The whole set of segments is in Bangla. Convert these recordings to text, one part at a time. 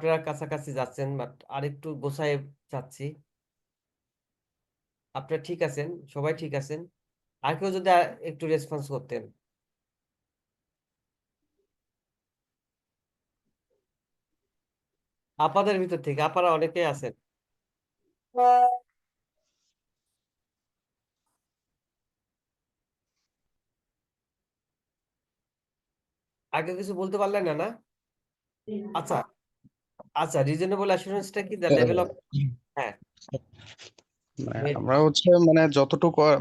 আপনারা কাছাকাছি যাচ্ছেন, বাট আরেকটু গোছায় চাচ্ছি। আপনারা ঠিক আছেন, সবাই ঠিক আছেন। আর কেউ যদি একটু রেসপন্স করতেন। আপাদের ভিতর থেকে আপারা অনেকেই আছেন। আগে কিছু বলতে পারলেন না, না? আচ্ছা, আচ্ছা, রিজনেবল অ্যাসুরেন্সটা কি দ্য লেভেল অফ, হ্যাঁ, মানে আমরা হচ্ছে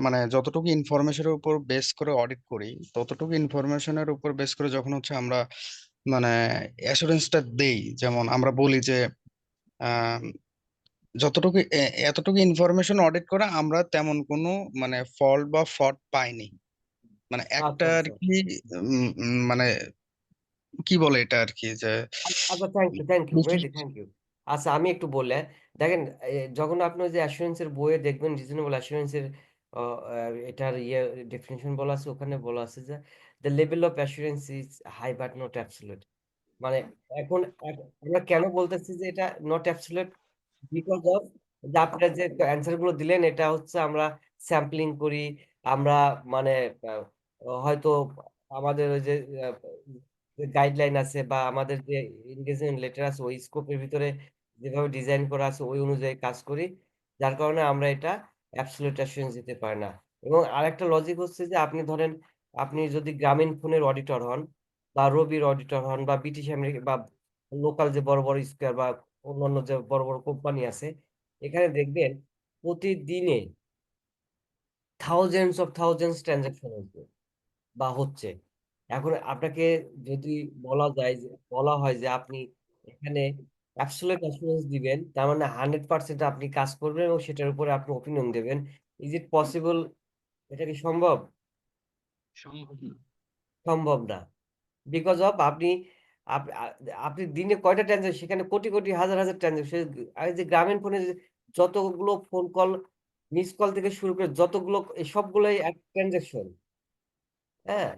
মানে যতটুকু ইনফরমেশনের উপর বেস করে অডিট করি, ততটুকু ইনফরমেশনের উপর বেস করে যখন হচ্ছে আমরা মানে অ্যাসুরেন্সটা দেই, যেমন আমরা বলি যে আহ, এতটুকু ইনফরমেশন অডিট করে আমরা তেমন কোনো মানে ফল্ট বা ফল্ট পাইনি। মানে একটা আচ্ছা, আর আচ্ছা, কি মানে কি বলে এটা আর কি যে আচ্ছা, thank you, thank you, Mehedi, thank you. আচ্ছা, আমি একটু বললে দেখেন, যখন আপনি ওই যে অ্যাসুরেন্সের বইয়ে দেখবেন রিজনেবল অ্যাসুরেন্সের এটার ডেফিনেশন বলা আছে, ওখানে বলা আছে যে the level of assurance is high but not absolute. মানে এখন আমরা কেন বলতেছি যে এটা নট অ্যাবসলিউট, বিকজ অফ যে আপনারা যে অ্যান্সার গুলো দিলেন, এটা হচ্ছে আমরা স্যাম্পলিং করি। আমরা মানে হয়তো আমাদের ওই যে গাইডলাইন আছে বা আমাদের যে এনগেজমেন্ট লেটার আছে, ওই স্কোপের ভিতরে যেভাবে ডিজাইন করা আছে ওই অনুযায়ী কাজ করি। যার কারণে আমরা এটা অ্যাবসলিউট অ্যাসুরেন্স দিতে পারি না। এবং আরেকটা লজিক হচ্ছে যে আপনি ধরেন, আপনি যদি গ্রামীণ ফোনের অডিটর হন বা রবির অডিটর হন বা ব্রিটিশ আমেরিকা বা লোকাল যে বড় বড় স্কোয়ার বা অন্যান্য যে বড় বড় কোম্পানি আছে, এখানে দেখবেন প্রতিদিনে থাউজেন্ডস ট্রানজাকশন হচ্ছে বা হচ্ছে। এখন আপনাকে যদি বলা হয় যে আপনি এখানে অ্যাবসলিউট অ্যাসুরেন্স দিবেন, তার মানে 100% আপনি কাজ করবেন এবং সেটার উপরে আপনি ওপিনিয়ন দেবেন। Is it possible? এটা কি সম্ভব? সম্ভব না। সম্ভব না। বিকজ অফ আপ- আ- আপনি দিনে কয়টা ট্রানজাকশন, সেখানে কোটি কোটি হাজার হাজার ট্রানজাকশন। এই যে গ্রামীণ ফোনে যতগুলো ফোন কল, মিস কল থেকে শুরু করে যতগুলো, এই সবগুলোই এক ট্রানজাকশন। হ্যাঁ,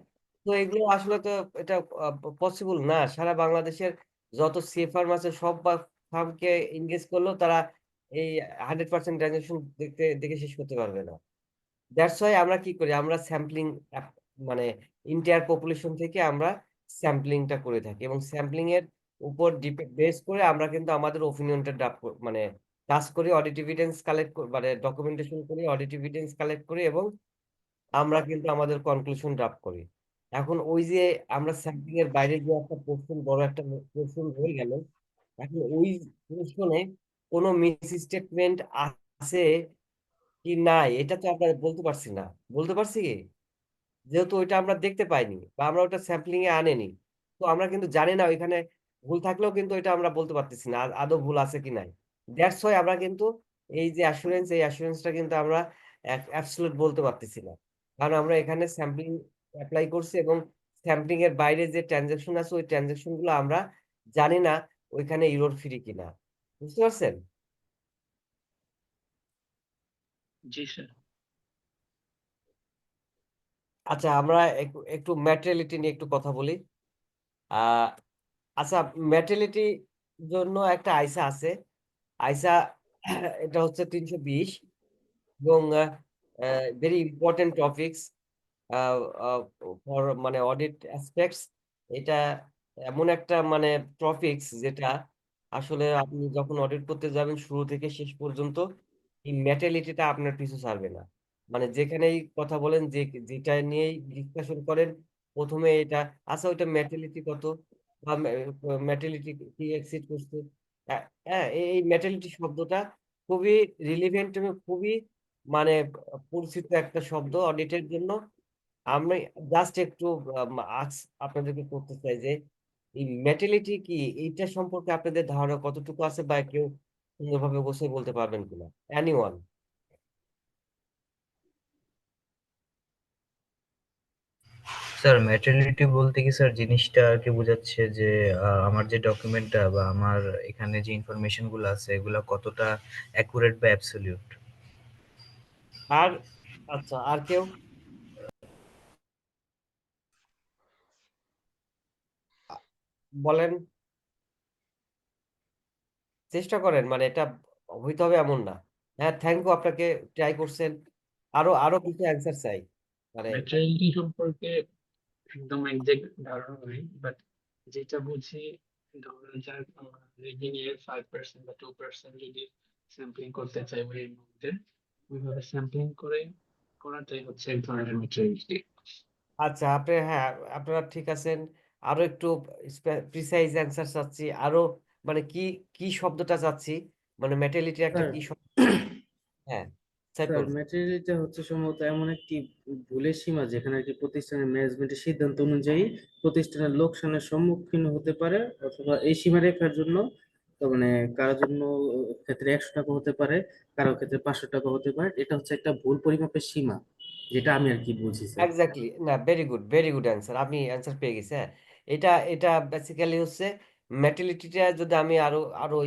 তো এগুলো আসলে তো এটা পসিবল না। সারা বাংলাদেশের যত সেফার আছে সব বা ফার্মকে এনগেজ করলেও তারা এই 100% ট্রানজাকশন দেখে শেষ করতে পারবে না। দ্যাটস ওয়াই আমরা কি করি, আমরা স্যাম্পলিং, মানে ইন্টায়ার পপুলেশন থেকে আমরা স্যাম্পলিংটা করে থাকি এবং স্যাম্পলিং এর উপর বেস করে আমরা কিন্তু আমাদের ওপিনিয়নটা মানে কাজ করি, অডিট এভিডেন্স কালেক্ট, মানে ডকুমেন্টেশন করি, অডিট এভিডেন্স কালেক্ট করি এবং আমরা কিন্তু আমাদের কনক্লুশন ড্রাফট করি। এখন ওই যে আমরা স্যাম্পলিং এর বাইরে যে একটা পোর্শন, বড় একটা পোর্শন হয়ে গেল, এখন ওই পোর্শনে কোনো মিস স্টেটমেন্ট আছে কি নাই, এটা তো আমরা বলতে পারছি না। বলতে পারছি কি, যেহেতু ওইটা আমরা দেখতে পাইনি বা আমরা ওটা স্যাম্পলিং এ আনেনি, তো আমরা কিন্তু জানি না ওইখানে ভুল থাকলেও কিন্তু এটা আমরা বলতে পারতেছি না আদৌ ভুল আছে কি নাই। দ্যাটস ওয়াই আমরা কিন্তু এই যে অ্যাসুরেন্স, এই অ্যাসুরেন্সটা কিন্তু আমরা অ্যাবসলিউট বলতে পারতেছি না, কারণ আমরা এখানে স্যাম্পলিং অ্যাপ্লাই করছি এবং স্যাম্পলিং এর বাইরে যে ট্রানজাকশন আছে ওই ট্রানজাকশন গুলো আমরা জানি না ওইখানে ইরর ফ্রি কিনা। বুঝতে পারছেন? জি স্যার। আচ্ছা, আমরা একটু একটু ম্যাটেরিয়ালিটি নিয়ে একটু কথা বলি। আহ আচ্ছা, ম্যাটেরিয়ালিটি জন্য একটা আইসা আছে। আইসা এটা হচ্ছে 320 এবং ভেরি ইম্পর্টেন্ট টপিকস ফর মানে অডিট অ্যাসপেক্টস। এটা এমন একটা মানে টপিকস যেটা আসলে আপনি যখন অডিট করতে যাবেন শুরু থেকে শেষ পর্যন্ত এই ম্যাটেরিয়ালিটিটা আপনার পিছু ছাড়বে না। মানে যেখানেই কথা বলেন, যেটা নিয়েই ডিসকাশন করেন, প্রথমে এটা, আচ্ছা ওইটা ম্যাটেরিয়ালিটি কত বা ম্যাটেরিয়ালিটি কি এক্সিড করছে। হ্যাঁ, এই ম্যাটেরিয়ালিটি শব্দটা খুবই রিলিভেন্ট এবং খুবই মানে পরিচিত একটা শব্দ অডিটের জন্য। আমি জাস্ট একটু আপনাদেরকে করতে চাই যে এই মেটালিটি কি, এইটা সম্পর্কে আপনাদের ধারণা কতটুকু আছে বা কেউ সুন্দরভাবে বসে বলতে পারবেন কিনা, এনিওয়ান? স্যার ম্যাটারনিটি বলতে কি স্যার জিনিসটা আর কি বোঝাচ্ছে যে আমার যে ডকুমেন্টটা বা আমার এখানে যে ইনফরমেশন গুলো আছে এগুলা কতটা অ্যাকুরেট বা অ্যাবসলিউট। আর আচ্ছা, আর কেউ বলেন। চেষ্টা করেন মানে এটা হইতে হবে এমন না। হ্যাঁ, থ্যাংক ইউ আপনাকে ট্রাই করছেন। আরো কিছু অ্যান্সার চাই। মানে ম্যাটেরিয়ালিটি সম্পর্কে একদম এক্সাক্ট ধারণা নেই, বাট যেটা বুঝি ধরা যাক রিডিংয়ের 5% বা 2% যদি স্যাম্পলিং করতে চাই ওই মধ্যে, ওইভাবে স্যাম্পলিং করাটাই হচ্ছে এক ধরনের ম্যাটেরিয়ালিটি। আচ্ছা, হ্যাঁ, আপনারা ঠিক আছেন। আরো একটু প্রিসাইজ অ্যান্সার চাচ্ছি। আরো মানে কি শব্দটা চাচ্ছি? মানে মেটালিটির একটা স্যার কি শব্দ? হ্যাঁ, স্যার সাইফুল। ম্যাটেরিয়ালিটা হচ্ছে সম্ভবত এমন একটি ভুলের সীমা যেখানে আর কি প্রতিষ্ঠানের ম্যানেজমেন্টের সিদ্ধান্ত অনুযায়ী প্রতিষ্ঠানের লোকসানের সম্মুখীন হতে পারে, অথবা এই সীমারেখার জন্য তো মানে কারোর জন্য ক্ষেত্রে 100 টাকা হতে পারে, কারোর ক্ষেত্রে 500 টাকা হতে পারে। এটা হচ্ছে একটা ভুল পরিমাপের সীমা, যেটা আমি আর কি বুঝি স্যার। এক্স্যাক্টলি। না, ভেরি গুড অ্যান্সার। আমি অ্যান্সার পেয়ে গেছি। হ্যাঁ, এটা বেসিক্যালি হচ্ছে মেটালিটিটা যদি আমি আরো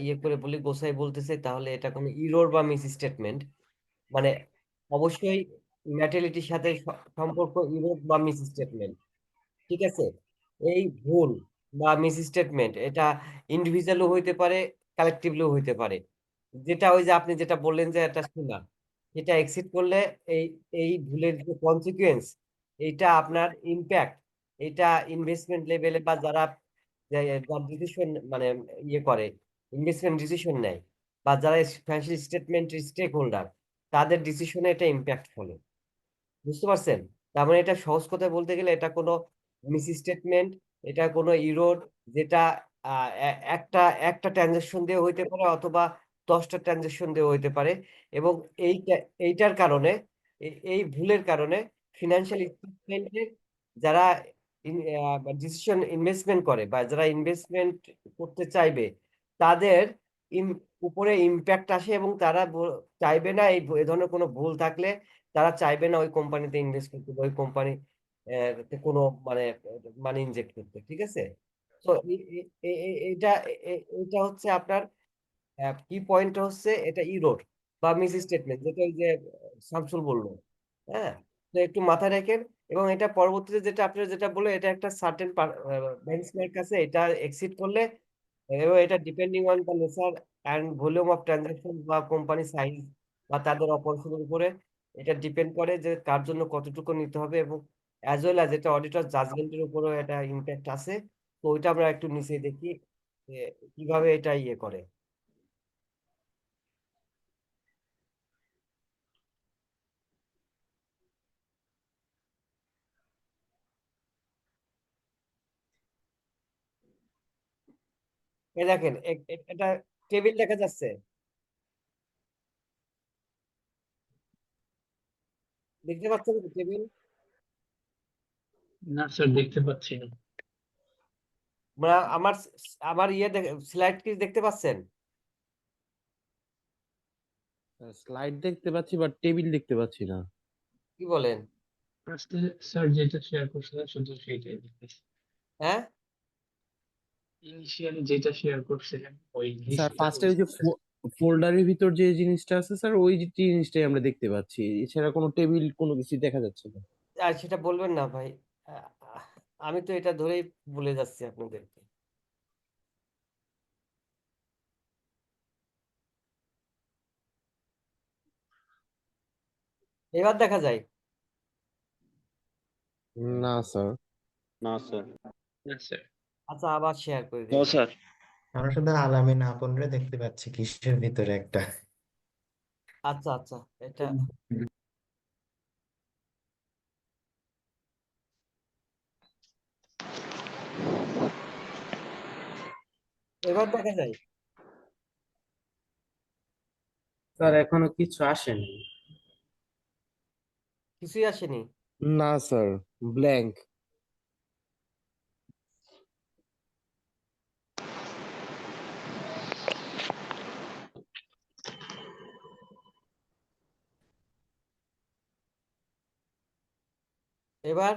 ইয়ে করে বলি, গোছাই বলতে চাই, তাহলে এটা কোনো ইরর বা মিস স্টেটমেন্ট। মানে অবশ্যই মেটালিটির সাথে সম্পর্ক ইরর বা মিস স্টেটমেন্ট। ঠিক আছে, এই ভুল বা মিস স্টেটমেন্ট এটা ইন্ডিভিজুয়ালও হইতে পারে, কালেকটিভলিও হইতে পারে। যেটা ওই যে আপনি যেটা বললেন যে একটা সীমা, এটা এক্সিড করলে এই এই ভুলের যে কনসিকুয়েন্স, এইটা আপনার ইম্প্যাক্ট, এটা ইনভেস্টমেন্ট লেভেলে বা যারা ডিসিশন মানে ইয়ে করে, ইনভেস্টমেন্ট ডিসিশন নেয়, বা যারা ফিনান্সিয়াল স্টেটমেন্টের স্টেক হোল্ডার, তাদের ডিসিশনে এটা ইম্প্যাক্ট ফেলে। বুঝতে পারছেন? তার মানে এটা সহজ কথায় বলতে গেলে এটা কোনো মিস স্টেটমেন্ট, এটা কোনো ইরোর, যেটা একটা একটা ট্রানজাকশন দিয়ে হইতে পারে, অথবা 10টা ট্রানজাকশন দিয়ে হইতে পারে। এবং এইটার কারণে, এই ভুলের কারণে ফিনান্সিয়াল স্টেটমেন্টের যারা ডিসিশন ইনভেস্টমেন্ট করে বা যারা ইনভেস্টমেন্ট করতে চাইবে, তাদের উপরে ইম্প্যাক্ট আসে, এবং তারা চাইবে না এই ধরনের কোনো ভুল থাকলে, তারা চাইবে না ওই কোম্পানিতে ইনভেস্ট করতে বা ওই কোম্পানি কোনো মানে মানি ইনজেক্ট করতে। ঠিক আছে, তো এটা হচ্ছে আপনার কি পয়েন্ট হচ্ছে, এটা ইরোর বা মিস স্টেটমেন্ট, যেটা ওই যে শামসুল বললো। হ্যাঁ, তো একটু মাথায় রাখেন। এবং এটা পরবর্তীতে যেটা আপনারা যেটা বললো, এটা একটা সার্টেন বেঞ্চমার্ক আছে, এটা এক্সিড করলে, এবং এটা depending on the nature and volume of transaction বা কোম্পানি সাইজ বা তাদের অপারেশনের উপরে এটা ডিপেন্ড করে যে কার জন্য কতটুকু নিতে হবে, এবং অ্যাজ ওয়েল অ্যাজ এটা অডিটর জাজমেন্টের উপরেও এটা ইম্প্যাক্ট আছে। তো ওইটা আমরা একটু নিচে দেখি যে কিভাবে এটা ইয়ে করে। এই দেখেন, এটা টেবিল দেখা যাচ্ছে, দেখতে পাচ্ছেন টেবিল? না স্যার, দেখতে পাচ্ছি না। আমার আমার স্লাইড কি দেখতে পাচ্ছেন? স্লাইড দেখতে পাচ্ছি বাট টেবিল দেখতে পাচ্ছি না। কি বলেন? ফার্স্টে স্যার যেটা শেয়ার করছিলেন শুধু সেইটাই দেখতেছি। হ্যাঁ, ইনিশিয়ালি যেটা শেয়ার করছিলেন ওই স্যার লিস্টটা ফার্স্টে ওই যে ফোল্ডারের ভিতর যে জিনিসটা আছে স্যার, ওই জিনিসটাই আমরা দেখতে পাচ্ছি, এছাড়া কোনো টেবিল কোনো কিছু দেখা যাচ্ছে না। আর সেটা বলবেন না ভাই। আহ, আমি তো এটা ধরেই বলে যাচ্ছি আপনাদেরকে। এবার দেখা যায়? না স্যার। না স্যার। না স্যার। আচ্ছা, আবার শেয়ার করে নো দিই। স্যার। আমরা শুধু আলামিন আপনরে দেখতে পাচ্ছি কিসের ভিতরে একটা। আচ্ছা আচ্ছা, এটা এবার দেখা যায়? স্যার এখনো কিছু আসেনি। কিছুই আসেনি? না স্যার, ব্ল্যাঙ্ক। এবার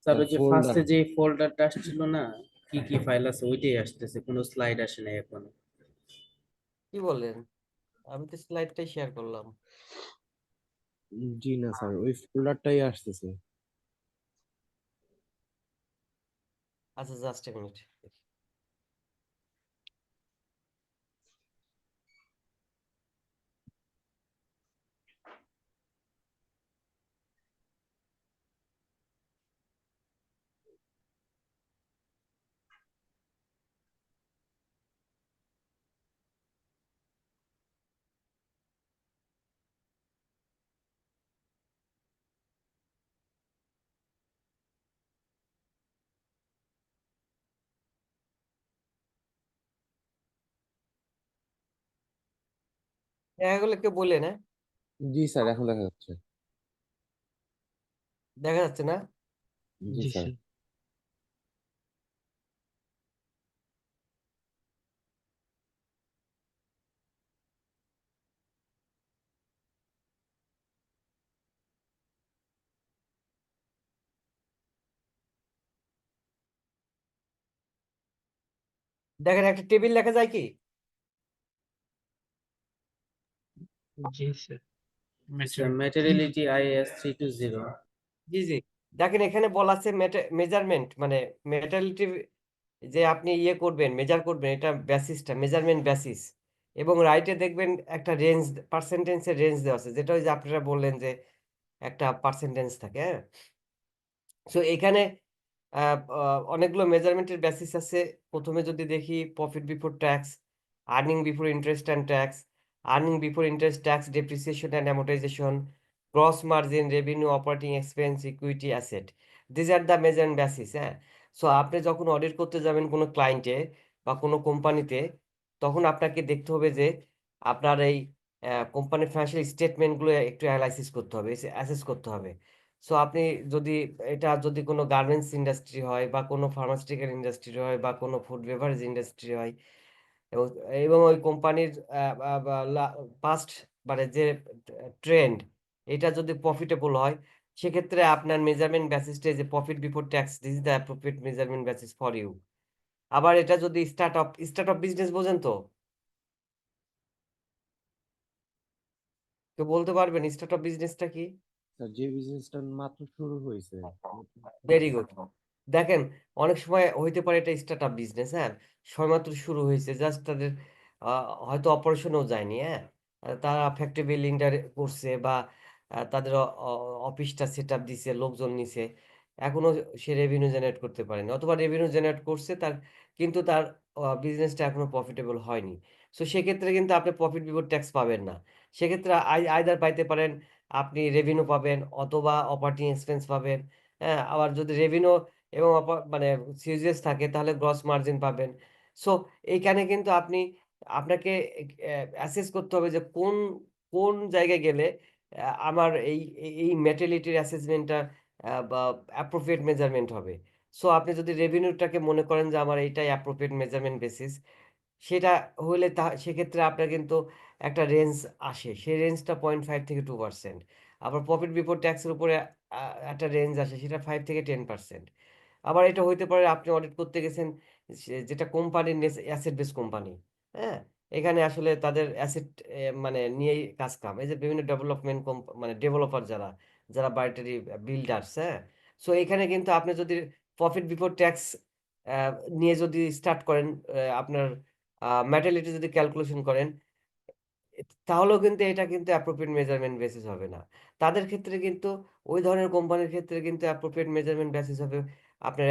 স্যার ওই যে ফোল্ডার। ফার্স্টে যে ফোল্ডারটা আসছিল না, কি কি ফাইল আছে ওইটাই আসতেছে, কোনো স্লাইড আসে নাই এখনো। কি বলেন? আমি তো স্লাইডটাই শেয়ার করলাম। জি না স্যার, ওই ফোল্ডারটাই আসতেছে। আচ্ছা, জাস্ট এ মিনিট। দেখা গেলে কেউ বলে না, জি স্যার, এখন দেখা যাচ্ছে। দেখা যাচ্ছে না। জি জি স্যার। স্যার। দেখেন একটা টেবিল লেখা যায় কি? জি sir. Sir maturity. Materiality IAS 320। জি জি, দেখেন এখানে বলা আছে মেজারমেন্ট মানে মেটালিটি, যে আপনি ইয়ে করবেন মেজার করবেন, এটা বেসিসটা মেজারমেন্ট বেসিস। এবং রাইটে দেখবেন একটা রেঞ্জ, পার্সেন্টেন্সের রেঞ্জ দেওয়া আছে, যেটা ওই যে আপনারা বললেন যে একটা পার্সেন্টেন্স থাকে, হ্যাঁ। সো এখানে অনেকগুলো মেজারমেন্টের বেসিস আছে। প্রথমে যদি দেখি profit before tax, earning before interest and tax, earning before interest tax depreciation and amortisation, gross margin, revenue, operating expense, equity, asset. These are the measurement basis, হ্যাঁ। সো আপনি যখন অডিট করতে যাবেন কোনো ক্লায়েন্টে বা কোনো কোম্পানিতে, তখন আপনাকে দেখতে হবে যে আপনার এই কোম্পানির ফাইন্যান্সিয়াল স্টেটমেন্টগুলো একটু অ্যানালাইসিস করতে হবে, অ্যাসেস করতে হবে। সো আপনি যদি এটা যদি কোনো গার্মেন্টস ইন্ডাস্ট্রি হয় বা কোনো ফার্মাসিউটিক্যাল ইন্ডাস্ট্রি হয় বা কোনো ফুড বেভারেজ ইন্ডাস্ট্রি হয়, এবং এবং ওই কোম্পানির পাস্ট মানে যে ট্রেন্ড, এটা যদি প্রফিটেবল হয়, সেক্ষেত্রে আপনার মেজারমেন্ট বেসিসটা যে profit before tax, this is the appropriate measurement basis for you. আবার এটা যদি স্টার্ট অফ বিজনেস বোঝেন তো? কেউ বলতে পারবেন স্টার্ট অফ বিজনেসটা কি? স্যার যে বিজনেসটা মাত্র শুরু হয়েছে। Very good. দেখেন অনেক সময় হইতে পারে এটা স্টার্ট আপ বিজনেস, হ্যাঁ, সবেমাত্র শুরু হয়েছে, জাস্ট তাদের হয়তো অপারেশনও যায়নি, হ্যাঁ। তারা ফ্যাক্টরি বিল্ডিংটা করছে বা তাদের অফিসটা সেট আপ দিছে, লোকজন নিছে, এখনো সে রেভিনিউ জেনারেট করতে পারেনি, অথবা রেভিনিউ জেনারেট করছে তার, কিন্তু তার বিজনেসটা এখনো প্রফিটেবল হয়নি। সো সেক্ষেত্রে কিন্তু আপনি প্রফিট বিফোর ট্যাক্স পাবেন না। সেক্ষেত্রে আইদার পাইতে পারেন আপনি রেভিনিউ পাবেন অথবা অপারেটিং এক্সপেন্স পাবেন, হ্যাঁ। আবার যদি রেভিনিউ এবং মানে সিরিয়াস থাকে তাহলে গ্রস মার্জিন পাবেন। সো এইখানে কিন্তু আপনাকে অ্যাসেস করতে হবে যে কোন কোন জায়গায় গেলে আমার এই মেটালিটির অ্যাসেসমেন্টটা বা অ্যাপ্রোপ্রিয়েট মেজারমেন্ট হবে। সো আপনি যদি রেভিনিউটাকে মনে করেন যে আমার এইটাই অ্যাপ্রোপ্রিয়েট মেজারমেন্ট বেসিস, সেটা হইলে সেক্ষেত্রে আপনার কিন্তু একটা রেঞ্জ আসে। সেই রেঞ্জটা 0.5 থেকে 2%। আবার প্রফিট বিফোর ট্যাক্সের উপরে একটা রেঞ্জ আসে, সেটা 5 থেকে 10%। আবার এটা হইতে পারে আপনি অডিট করতে গেছেন যেটা কোম্পানির অ্যাসেট বেস কোম্পানি, হ্যাঁ। এখানে আসলে তাদের অ্যাসেট মানে নিয়েই কাজ কাম। এই যে বিভিন্ন ডেভেলপমেন্ট মানে ডেভেলপার যারা, যারা বাড়িটারি বিল্ডার্স, হ্যাঁ। সো এখানে কিন্তু আপনি যদি প্রফিট বিফোর ট্যাক্স নিয়ে যদি স্টার্ট করেন, আপনার ম্যাটালিটি যদি ক্যালকুলেশন করেন, তাহলেও কিন্তু এটা কিন্তু অ্যাপ্রোপ্রিয়েট মেজারমেন্ট বেসিস হবে না। তাদের ক্ষেত্রে কিন্তু ওই ধরনের কোম্পানির ক্ষেত্রে কিন্তু অ্যাপ্রোপ্রিয়েট মেজারমেন্ট বেসিস হবে আপনার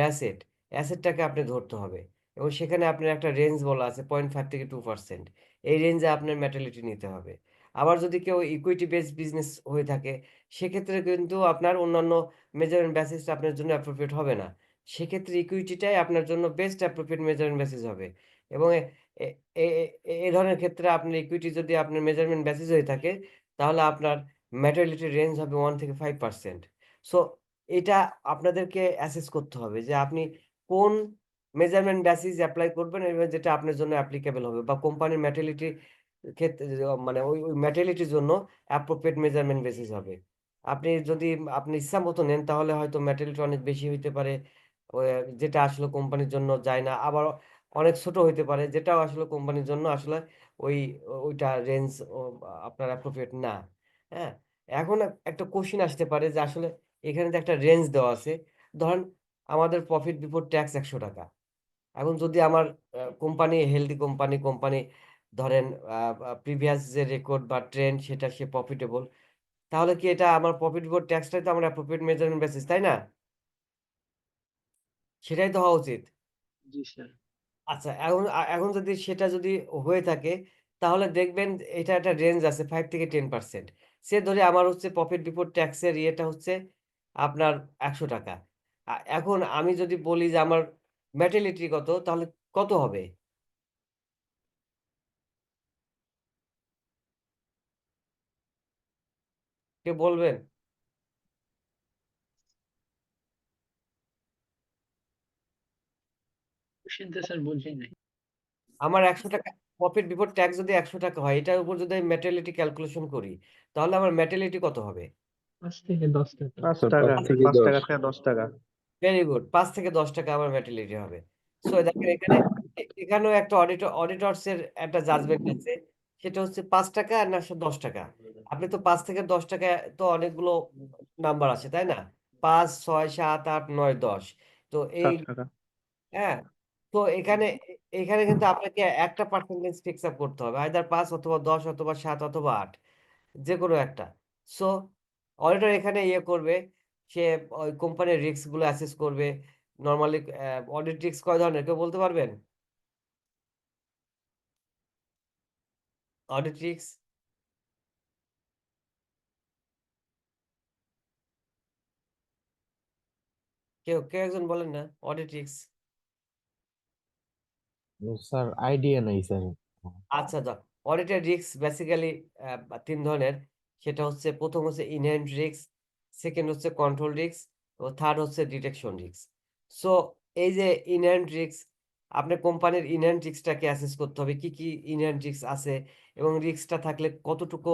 অ্যাসেটটাকে আপনি ধরতে হবে। এবং সেখানে আপনার একটা রেঞ্জ বলা আছে 0.5 থেকে 2%। এই রেঞ্জে আপনার ম্যাটালিটি নিতে হবে। আবার যদি কেউ ইকুইটি বেসড বিজনেস হয়ে থাকে, সেক্ষেত্রে কিন্তু আপনার অন্যান্য মেজারমেন্ট বেসিসটা আপনার জন্য অ্যাপ্রোপ্রিয়েট হবে না। সেক্ষেত্রে ইকুইটিটাই আপনার জন্য বেস্ট অ্যাপ্রোপ্রিয়েট মেজারমেন্ট বেসিস হবে। এবং এ এ এ এ ধরনের ক্ষেত্রে আপনার ইকুইটি যদি আপনার মেজারমেন্ট বেসিস হয়ে থাকে, তাহলে আপনার ম্যাটেরিয়ালিটি রেঞ্জ হবে 1 থেকে 5%। সো এটা আপনাদেরকে অ্যাসেস করতে হবে যে আপনি কোন মেজারমেন্ট বেসিস এপ্লাই করবেন এবং যেটা আপনার জন্য অ্যাপ্লিকেবল হবে বা কোম্পানির ম্যাটেরিয়ালিটি ক্ষেত্রে মানে ওই ম্যাটেরিয়ালিটির জন্য অ্যাপ্রোপ্রিয়েট মেজারমেন্ট বেসিস হবে। আপনি যদি আপনি ইচ্ছা মতো নেন তাহলে হয়তো ম্যাটেরিয়ালিটি অনেক বেশি হইতে পারে, ওই যেটা আসলে কোম্পানির জন্য যায় না। আবার অনেক ছোট হইতে পারে, যেটাও আসলে কোম্পানির জন্য আসলে ওই ওইটা রেঞ্জ আপনার অ্যাপ্রোপ্রিয়েট না, হ্যাঁ। এখন একটা কোশ্চিন আসতে পারে যে আসলে এখানে তো একটা রেঞ্জ দেওয়া আছে, ধরেন আমাদের প্রফিট বিফোর ট্যাক্স 100 টাকা। এখন যদি আমার কোম্পানি হেলদি কোম্পানি ধরেন প্রিভিয়াস যে রেকর্ড বা ট্রেন্ড সেটা সে প্রফিটেবল, তাহলে কি এটা আমার প্রফিট বিফোর ট্যাক্সটাই তো আমার অ্যাপ্রোপ্রিয়েট মেজারমেন্ট বেসিস, তাই না? সেটাই তো হওয়া উচিত। জি স্যার। আচ্ছা, এখন যদি সেটা যদি হয়ে থাকে, তাহলে দেখবেন এটা একটা রেঞ্জ আছে 5 থেকে 10%। সে ধরে আমার হচ্ছে প্রফিট বিফোর ট্যাক্স এর ইয়েটা হচ্ছে আপনার 100 টাকা। এখন আমি যদি বলি যে আমার ম্যাটেরিয়ালিটি কত, তাহলে কত হবে? কে বলবেন? কোশ্চেনটা স্যার বুঝি নাই। আমার 100 টাকা প্রফিট বিফোর ট্যাক্স যদি 100 টাকা হয়, এটার উপর যদি আমি ম্যাটেরিয়ালিটি ক্যালকুলেশন করি, তাহলে আমার ম্যাটেরিয়ালিটি কত হবে? 5 থেকে 10 টাকা। 5 স্যার টাকা 5 থেকে 5 10। টাকা থেকে 10 টাকা। Very good. 5 থেকে 10 টাকা আমার ম্যাটেরিয়ালিটি হবে। সো দেখেন এখানে এখানেও একটা অডিটরস এর একটা জাজমেন্ট আছে। সেটা হচ্ছে 5 টাকা আর না 10 টাকা। আপনি তো 5 থেকে 10 টাকা তো অনেকগুলো নাম্বার আছে, তাই না? 5, 6, 7, 8, 9, 10। তো এই 7 টাকা। হ্যাঁ, তো এখানে কিন্তু আপনাকে একটা পার্সেন্টেজ ফিক্স আপ করতে হবে। আইদার 5 অথবা 10 অথবা 7 অথবা 8, যে কোনো একটা। সো অডিটর এখানে ইয়ে করবে, সে ওই কোম্পানির রিস্ক গুলো অ্যাসেস করবে। নরমালি অডিট রিস্ক কয় ধরনের কেউ বলতে পারবেন? অডিট রিস্ক কেউ কেউ একজন বলেন না, অডিট রিস্ক। স্যার আইডিয়া নাই স্যার। আচ্ছা, অডিটের রিস্ক বেসিক্যালি 3 ধরনের। সেটা হচ্ছে, প্রথম হচ্ছে ইনহেরেন্ট রিস্ক, সেকেন্ড হচ্ছে কন্ট্রোল রিস্ক, ও থার্ড হচ্ছে ডিটেকশন রিস্ক। সো এই যে ইনহেরেন্ট রিস্ক, আপনার কোম্পানির ইনহেরেন্ট রিস্কটাকে অ্যাসেস করতে হবে, কি কি ইনহেরেন্ট রিস্ক আছে এবং রিস্কটা থাকলে কতটুকু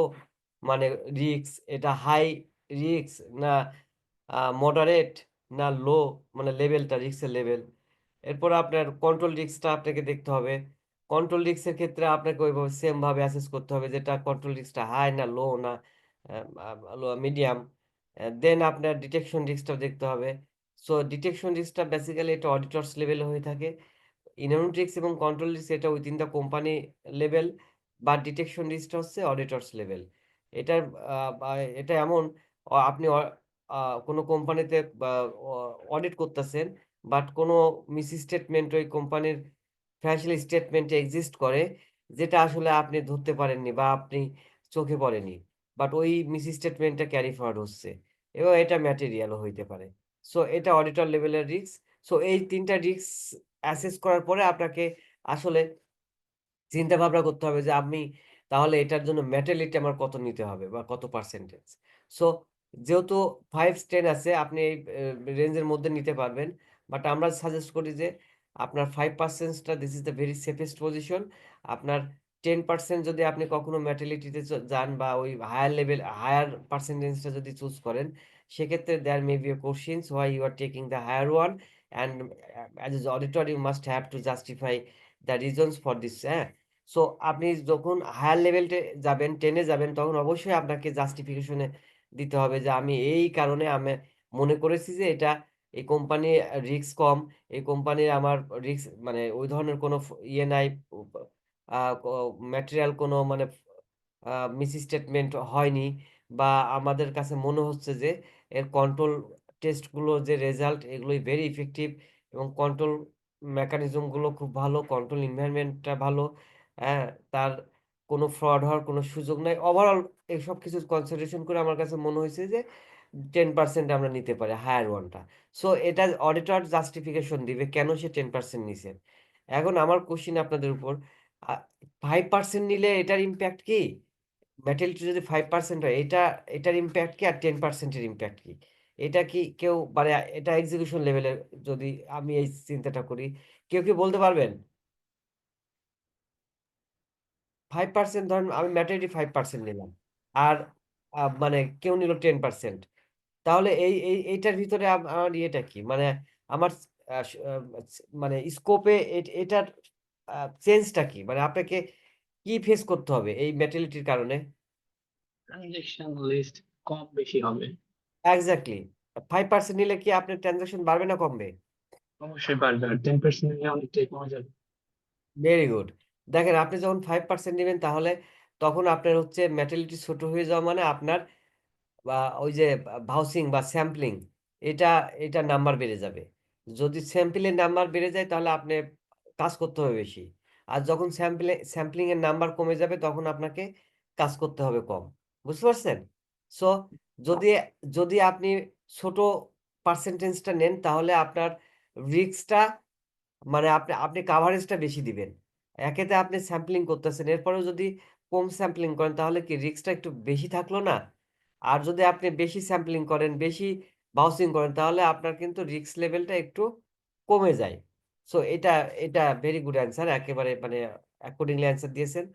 মানে রিস্ক, এটা হাই রিস্ক না মডারেট না লো, মানে লেভেলটা, রিস্কের লেভেল। এরপর আপনার কন্ট্রোল রিস্কটা আপনাকে দেখতে হবে। কন্ট্রোল রিস্কের ক্ষেত্রে আপনাকে ওইভাবে সেম ভাবে অ্যাসেস করতে হবে, যেটা কন্ট্রোল রিস্কটা হাই না লো না মিডিয়াম। দেন আপনার ডিটেকশন রিস্কটা দেখতে হবে। সো ডিটেকশন রিস্কটা বেসিক্যালি এটা অডিটরস লেভেলে হয়ে থাকে। ইনহেরেন্ট রিস্ক এবং কন্ট্রোল রিস্ক এটা উইদিন দ্য কোম্পানি লেভেল, বা ডিটেকশন রিস্কটা হচ্ছে অডিটরস লেভেল। এটার এটা এমন, আপনি কোনো কোম্পানিতে অডিট করতেছেন, বাট কোনো মিস স্টেটমেন্ট ওই কোম্পানির ফিনান্সিয়াল স্টেটমেন্টে এক্সিস্ট করে, যেটা আসলে আপনি ধরতে পারেননি বা আপনি চোখে পড়েনি, বাট ওই মিস স্টেটমেন্টটা ক্যারি ফরওয়ার্ড হচ্ছে এবং এটা ম্যাটেরিয়ালও হইতে পারে। সো এটা অডিটর লেভেলের রিস্ক। সো এই 3টা রিস্ক অ্যাসেস করার পরে আপনাকে আসলে চিন্তা ভাবনা করতে হবে যে আমি তাহলে এটার জন্য মেটালিটি আমার কত নিতে হবে বা কত পার্সেন্টেজ। সো যেহেতু 5-10 আছে, আপনি এই রেঞ্জের মধ্যে নিতে পারবেন, বাট আমরা সাজেস্ট করি যে আপনার 5%টা this is the very safest position. আপনার 10% যদি আপনি কখনো মেটালিটিতে যান বা ওই হায়ার লেভেল হায়ার পার্সেন্টেজটা যদি চুজ করেন, সেক্ষেত্রে there may be questions why you are taking the higher one, and as auditor you must have to justify the reasons for this. হ্যাঁ, সো আপনি যখন হায়ার লেভেলটে যাবেন, 10-এ যাবেন, তখন অবশ্যই আপনাকে জাস্টিফিকেশনে দিতে হবে যে আমি এই কারণে আমি মনে করেছি যে এটা এই কোম্পানি রিস্ক কম, এই কোম্পানির আমার রিস্ক মানে ওই ধরনের কোনো ইয়ে নাই, ম্যাটেরিয়াল কোনো মানে মিস স্টেটমেন্ট হয়নি, বা আমাদের কাছে মনে হচ্ছে যে এর কন্ট্রোল টেস্টগুলো যে রেজাল্ট এগুলোই ভেরি ইফেক্টিভ, এবং কন্ট্রোল মেকানিজম গুলো খুব ভালো, কন্ট্রোল এনভায়রনমেন্টটা ভালো। হ্যাঁ, তার কোনো ফ্রড হওয়ার কোনো সুযোগ নাই। ওভারঅল এইসব কিছু কনসিডারেশন করে আমার কাছে মনে হয়েছে যে 10% আমরা নিতে পারি হায়ার ওয়ানটা। সো এটা অডিটর জাস্টিফিকেশন দিবে কেন সে 10% নিছে। এখন আমার কোশ্চিন আপনাদের উপর, 5% নিলে এটার ইম্প্যাক্ট কি? মেটালিটি যদি 5% হয়, এটার ইম্প্যাক্ট কি আর 10% এর ইম্প্যাক্ট কি? এটা কি কেউ মানে এটা এক্সিকিউশন লেভেলে যদি আমি এই চিন্তাটা করি, কেউ কি বলতে পারবেন? 5% ধরেন আমি ম্যাটারিটি 5% নিলাম, আর মানে কেউ নিল 10%। তাহলে এইটার ভিতরে আমার ইয়েটা কি? মানে আমার আ স আ মানে স্কোপে এটার চেঞ্জটা কি? মানে আপনাকে কি ফেস করতে হবে এই মেটালিটির কারণে? ট্রানজেকশন লিস্ট কম বেশি হবে। এক্সাক্টলি। 5% নিলে কি আপনার ট্রান্সেকশন বাড়বে না কমবে? অবশ্যই বাড়বে, আর 10% নিলে অনেকটাই কমে যাবে। Very good. দেখেন আপনি যখন 5% নিবেন, তাহলে তখন আপনার হচ্ছে মেটালিটি ছোট হয়ে যাওয়া মানে আপনার বা ওই যে ভাউসিং বা স্যাম্পলিং, এটা এটার নাম্বার বেড়ে যাবে। যদি স্যাম্পলের নাম্বার বেড়ে যায় তাহলে আপনি কাজ করতে হবে বেশি। আর যখন স্যাম্পলিং এর নাম্বার কমে যাবে তখন আপনাকে কাজ করতে হবে কম। বুঝতে পারছেন? সো যদি যদি আপনি ছোট পার্সেন্টেজটা নেন, তাহলে আপনার রিস্কটা মানে আপনি আপনি কাভারেজটা বেশি দিবেন। একেতে আপনি স্যাম্পলিং করতেছেন, এরপরেও যদি কম স্যাম্পলিং করেন তাহলে কি রিস্কটা একটু বেশি থাকলো না? আর যদি আপনি বেশি স্যাম্পলিং করেন, বেশি বাউন্সিং করেন, তাহলে আপনার কিন্তু রিস্ক লেভেলটা একটু কমে যায়। সো এটা ভেরি গুড অ্যান্সার, একেবারে মানে অ্যাকর্ডিংলি অ্যান্সার দিয়েছেন।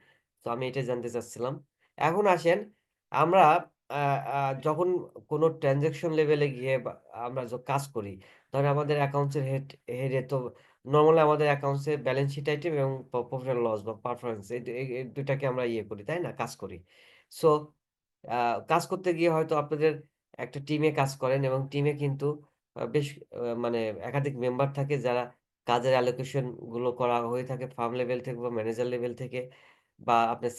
তো আমি এটাই জানতে চাচ্ছিলাম। এখন আসেন, আমরা আ আ যখন কোনো ট্রান্সেকশন লেভেলে গিয়ে আমরা কাজ করি, ধরেন আমাদের অ্যাকাউন্টস এর হেডে তো নরমালি আমাদের অ্যাকাউন্টস এর ব্যালেন্স শিট আইটেম এবং প্রফিট এন্ড লস বা পারফরম্যান্স এই ২ টাকে আমরা ইয়ে করি, তাই না? কাজ করি। সো আ কাজ করতে গিয়ে হয়তো আপনাদের একটা টিমে কাজ করেন এবং টিমে কিন্তু বেশ মানে একাধিক মেম্বার থাকে যারা কাজের অ্যালোকেশন গুলো করা হয়ে থাকে ফার্ম লেভেল থেকে বা ম্যানেজার লেভেল থেকে, বা আপনার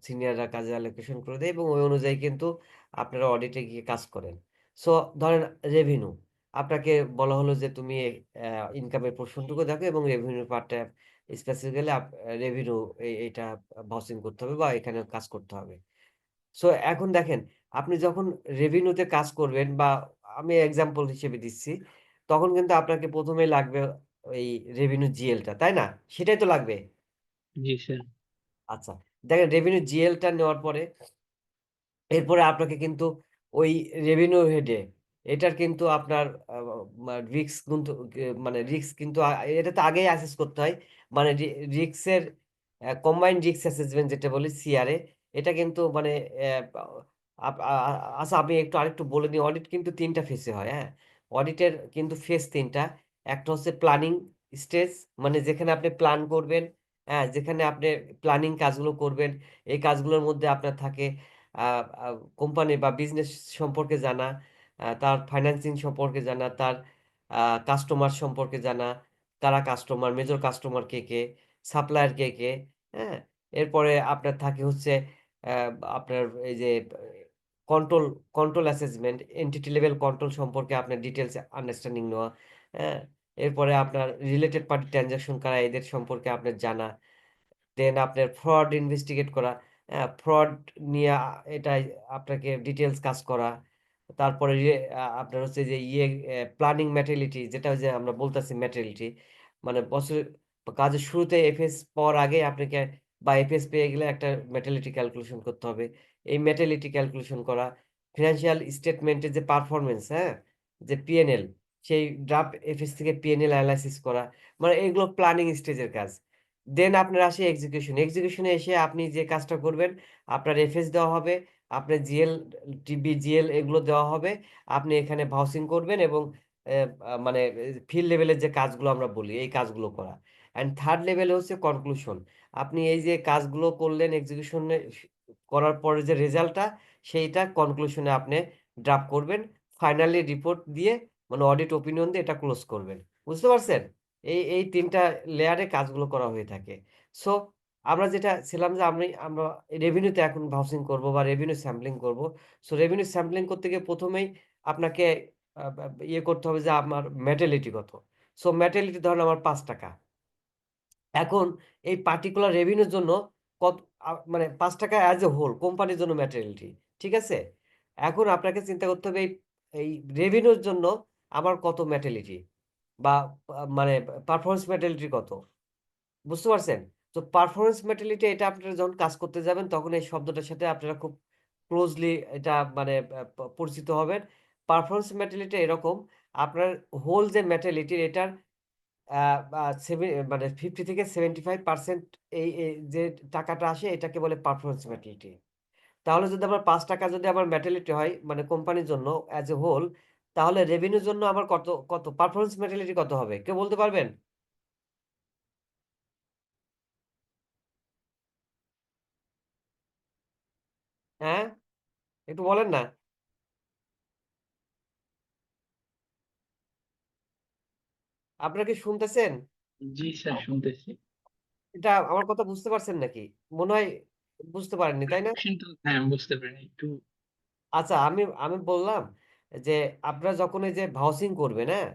সিনিয়ররা কাজের অ্যালোকেশন করে দেয় এবং ওই অনুযায়ী কিন্তু আপনারা অডিটে গিয়ে কাজ করেন। সো ধরেন রেভিনিউ, আপনাকে বলা হলো যে তুমি ইনকামের পোরশনটুকু দেখো এবং রেভিনিউ পার্টটা স্পেসিফিক্যালি রেভিনিউ এইটা বাউন্সিং করতে হবে বা এখানে কাজ করতে হবে। সো এখন দেখেন, আপনি যখন রেভিনিউতে কাজ করবেন বা আমি এক্সাম্পল হিসেবে দিচ্ছি, তখন কিন্তু আপনাকে ১ম এই লাগবে ওই রেভিনিউ জিএলটা, তাই না? সেটাই তো লাগবে। জি স্যার। আচ্ছা। দেখেন রেভিনিউ জিএলটা নেওয়ার পরে এরপরে আপনাকে কিন্তু ওই রেভিনিউ হেডে এটার কিন্তু আপনার আ রিস্ক কিন্তু মানে রিস্ক কিন্তু এটা তো আগেই অ্যাসেস করতে হয়। মানে রিস্কের কম্বাইন্ড রিস্ক অ্যাসেসমেন্ট যেটা বলি সিআরএ, এটা কিন্তু মানে আপ আ আ আচ্ছা, আমি আরেকটু বলে নিই, অডিট কিন্তু ৩ টা ফেজে হয়, হ্যাঁ? অডিটের কিন্তু ফেজ ৩ টা। একটা হচ্ছে প্ল্যানিং স্টেজ, মানে যেখানে আপনি প্ল্যান করবেন, হ্যাঁ? যেখানে আপনি প্ল্যানিং কাজগুলো করবেন। এই কাজগুলোর মধ্যে আপনার থাকে আ আ কোম্পানি বা বিজনেস সম্পর্কে জানা, তার ফাইন্যান্সিং সম্পর্কে জানা, তার আ কাস্টমার সম্পর্কে জানা, কারা কাস্টমার, মেজর কাস্টমার কে, সাপ্লায়ার কে, হ্যাঁ? এরপরে আপনার থাকে হচ্ছে অ্যা আপনার এই যে control control assessment, entity level control সম্পর্কে আপনার ডিটেইলস আন্ডারস্ট্যান্ডিং নেওয়া, হ্যাঁ? এরপরে আপনার রিলেটেড পার্টি ট্রান্সেকশন কারা এদের সম্পর্কে আপনার জানা। দেন আপনার ফ্রড ইনভেস্টিগেট করা। ফ্রড নিয়ে এটাই আপনাকে ডিটেইলস কাজ করা। তারপরে আপনার হচ্ছে যে প্ল্যানিং ম্যাটেরিয়ালিটি, যেটা ওই যে আমরা বলতেছি ম্যাটেরিয়ালিটি। মানে বছরের কাজের শুরুতে এফএস পাওয়ার আগেই আপনাকে বা এফএস পেয়ে গেলে একটা ম্যাটেরিয়ালিটি ক্যালকুলেশন করতে হবে। এই ম্যাটেরিয়ালিটি ক্যালকুলেশন করা, ফিন্যান্সিয়াল স্টেটমেন্টের যে পারফরম্যান্স, হ্যাঁ? যে পিএনএল, সেই ড্রাফট এফএস থেকে পিএনএল এনালাইসিস করা। মানে এগুলো প্ল্যানিং স্টেজের কাজ। দেন আপনার আসে এক্সিকিউশন। এক্সিকিউশনে এসে আপনি যে কাজটা করবেন, আপনার এফএস দেওয়া হবে, আপনার জিএল, টিবি, জিএল এগুলো দেওয়া হবে। আপনি এখানে ভাউসিং করবেন এবং এ মানে ফিল্ড লেভেলের যে কাজগুলো আমরা বলি, এই কাজগুলো করা। অ্যান্ড থার্ড লেভেলে হচ্ছে কনক্লুশন। আপনি এই যে কাজগুলো করলেন এক্সিকিউশনে করার পরে যে রেজাল্টটা, সেইটা কনক্লুশনে আপনি ড্রাফট করবেন। ফাইনালি রিপোর্ট দিয়ে মানে অডিট ওপিনিয়ন দিয়ে এটা ক্লোজ করবেন। বুঝতে পারছেন? এই ৩ টা লেয়ারে কাজগুলো করা হয়ে থাকে। সো আমরা যেটা ছিলাম যে আমরা রেভিনিউতে এখন ভাউসিং করব বা রেভিনিউ স্যাম্পলিং করব। সো রেভিনিউ স্যাম্পলিং করতে গিয়ে ১ম এই আপনাকে আ বা ইয়ে করতে হবে যে আমার মেটালিটি কত। সো মেটালিটি ধরেন আমার ৳৫। এখন এই পার্টিকুলার রেভিনিউর জন্য কত মানে ৳৫ অ্যাজ এ হোল কোম্পানির জন্য ম্যাটেরিয়ালিটি। ঠিক আছে? এখন আপনাকে চিন্তা করতে হবে এই রেভিনিউর জন্য আমার কত ম্যাটেরিয়ালিটি বা মানে পারফরম্যান্স ম্যাটেরিয়ালিটি কত? বুঝতে পারছেন? তো পারফরম্যান্স মেটালিটি এটা আপনারা যখন কাজ করতে যাবেন তখন এই শব্দটার সাথে আপনারা খুব ক্লোজলি এটা মানে পরিচিত হবেন। পারফরম্যান্স মেটালিটি এরকম, আপনার হোল যে মেটালিটি এটার আ আ মানে 50 থেকে 75% এই যে টাকাটা আসে এটাকে বলে পারফরম্যান্স মেটালিটি। তাহলে যদি আমার ৳৫ যদি আমার মেটালিটি হয় মানে কোম্পানির জন্য এস এ হোল, তাহলে রেভিনিউর জন্য আমার কত পারফরম্যান্স মেটালিটি কত হবে? কেউ বলতে পারবেন? হ্যাঁ? একটু বলেন না। আপনারা কি শুনতেছেন? জি স্যার, শুনতেছি। এটা আমার কথা বুঝতে পারছেন নাকি? মনে হয় বুঝতে পারেননি, তাই না? কিন্তু হ্যাঁ, বুঝতে পারি একটু। আচ্ছা, আমি আমি বললাম যে আপনারা যখন এই যে ভাউসিং করবেন, হ্যাঁ?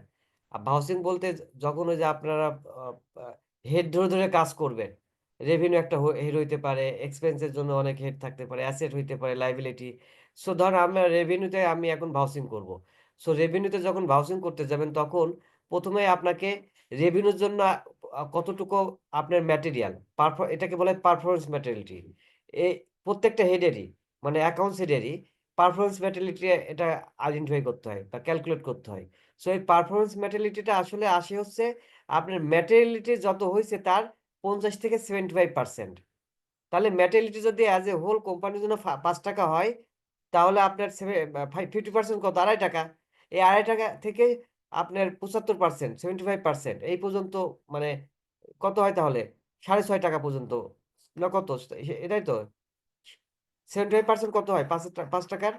ভাউসিং বলতে যখন ওই যে আপনারা আ আ হেড ধরে কাজ করবেন। রেভিনিউ একটা হেড হইতে পারে, এক্সপেন্স এর জন্য অনেক হেড থাকতে পারে, অ্যাসেট হইতে পারে, লায়াবিলিটি। সো ধরেন আমরা রেভিনিউতে আমি এখন ভাউসিং করব। সো রেভিনিউতে যখন ভাউসিং করতে যাবেন তখন ১ম এ আপনাকে রেভিনিউর জন্য কতটুকু আপনার ম্যাটেরিয়াল এটাকে বলে পারফরম্যান্স ম্যাটেরিয়ালিটি। এই প্রত্যেকটা হেডেরই মানে অ্যাকাউন্টস হেডেরই পারফরমেন্স মেটালিটি এটা আইডেন্টিফাই করতে হয় বা ক্যালকুলেট করতে হয়। সো এই পারফরমেন্স মেটালিটিটা আসলে আসে হচ্ছে আপনার ম্যাটেরিয়ালিটি যত হইছে তার 50 থেকে 75%। তাহলে ম্যাটেরিয়ালিটি যদি অ্যাজ এ হোল কোম্পানির জন্য ৳৫ হয়, তাহলে আপনার 50% কত? ৳২.৫। এই ৳২.৫ থেকে আপনার ৭৫%, 75% এই পর্যন্ত মানে কত হয় তাহলে? ৳৬.৫ পর্যন্ত না কত? এটাই তো? 75% কত হয়? ৳৫ র?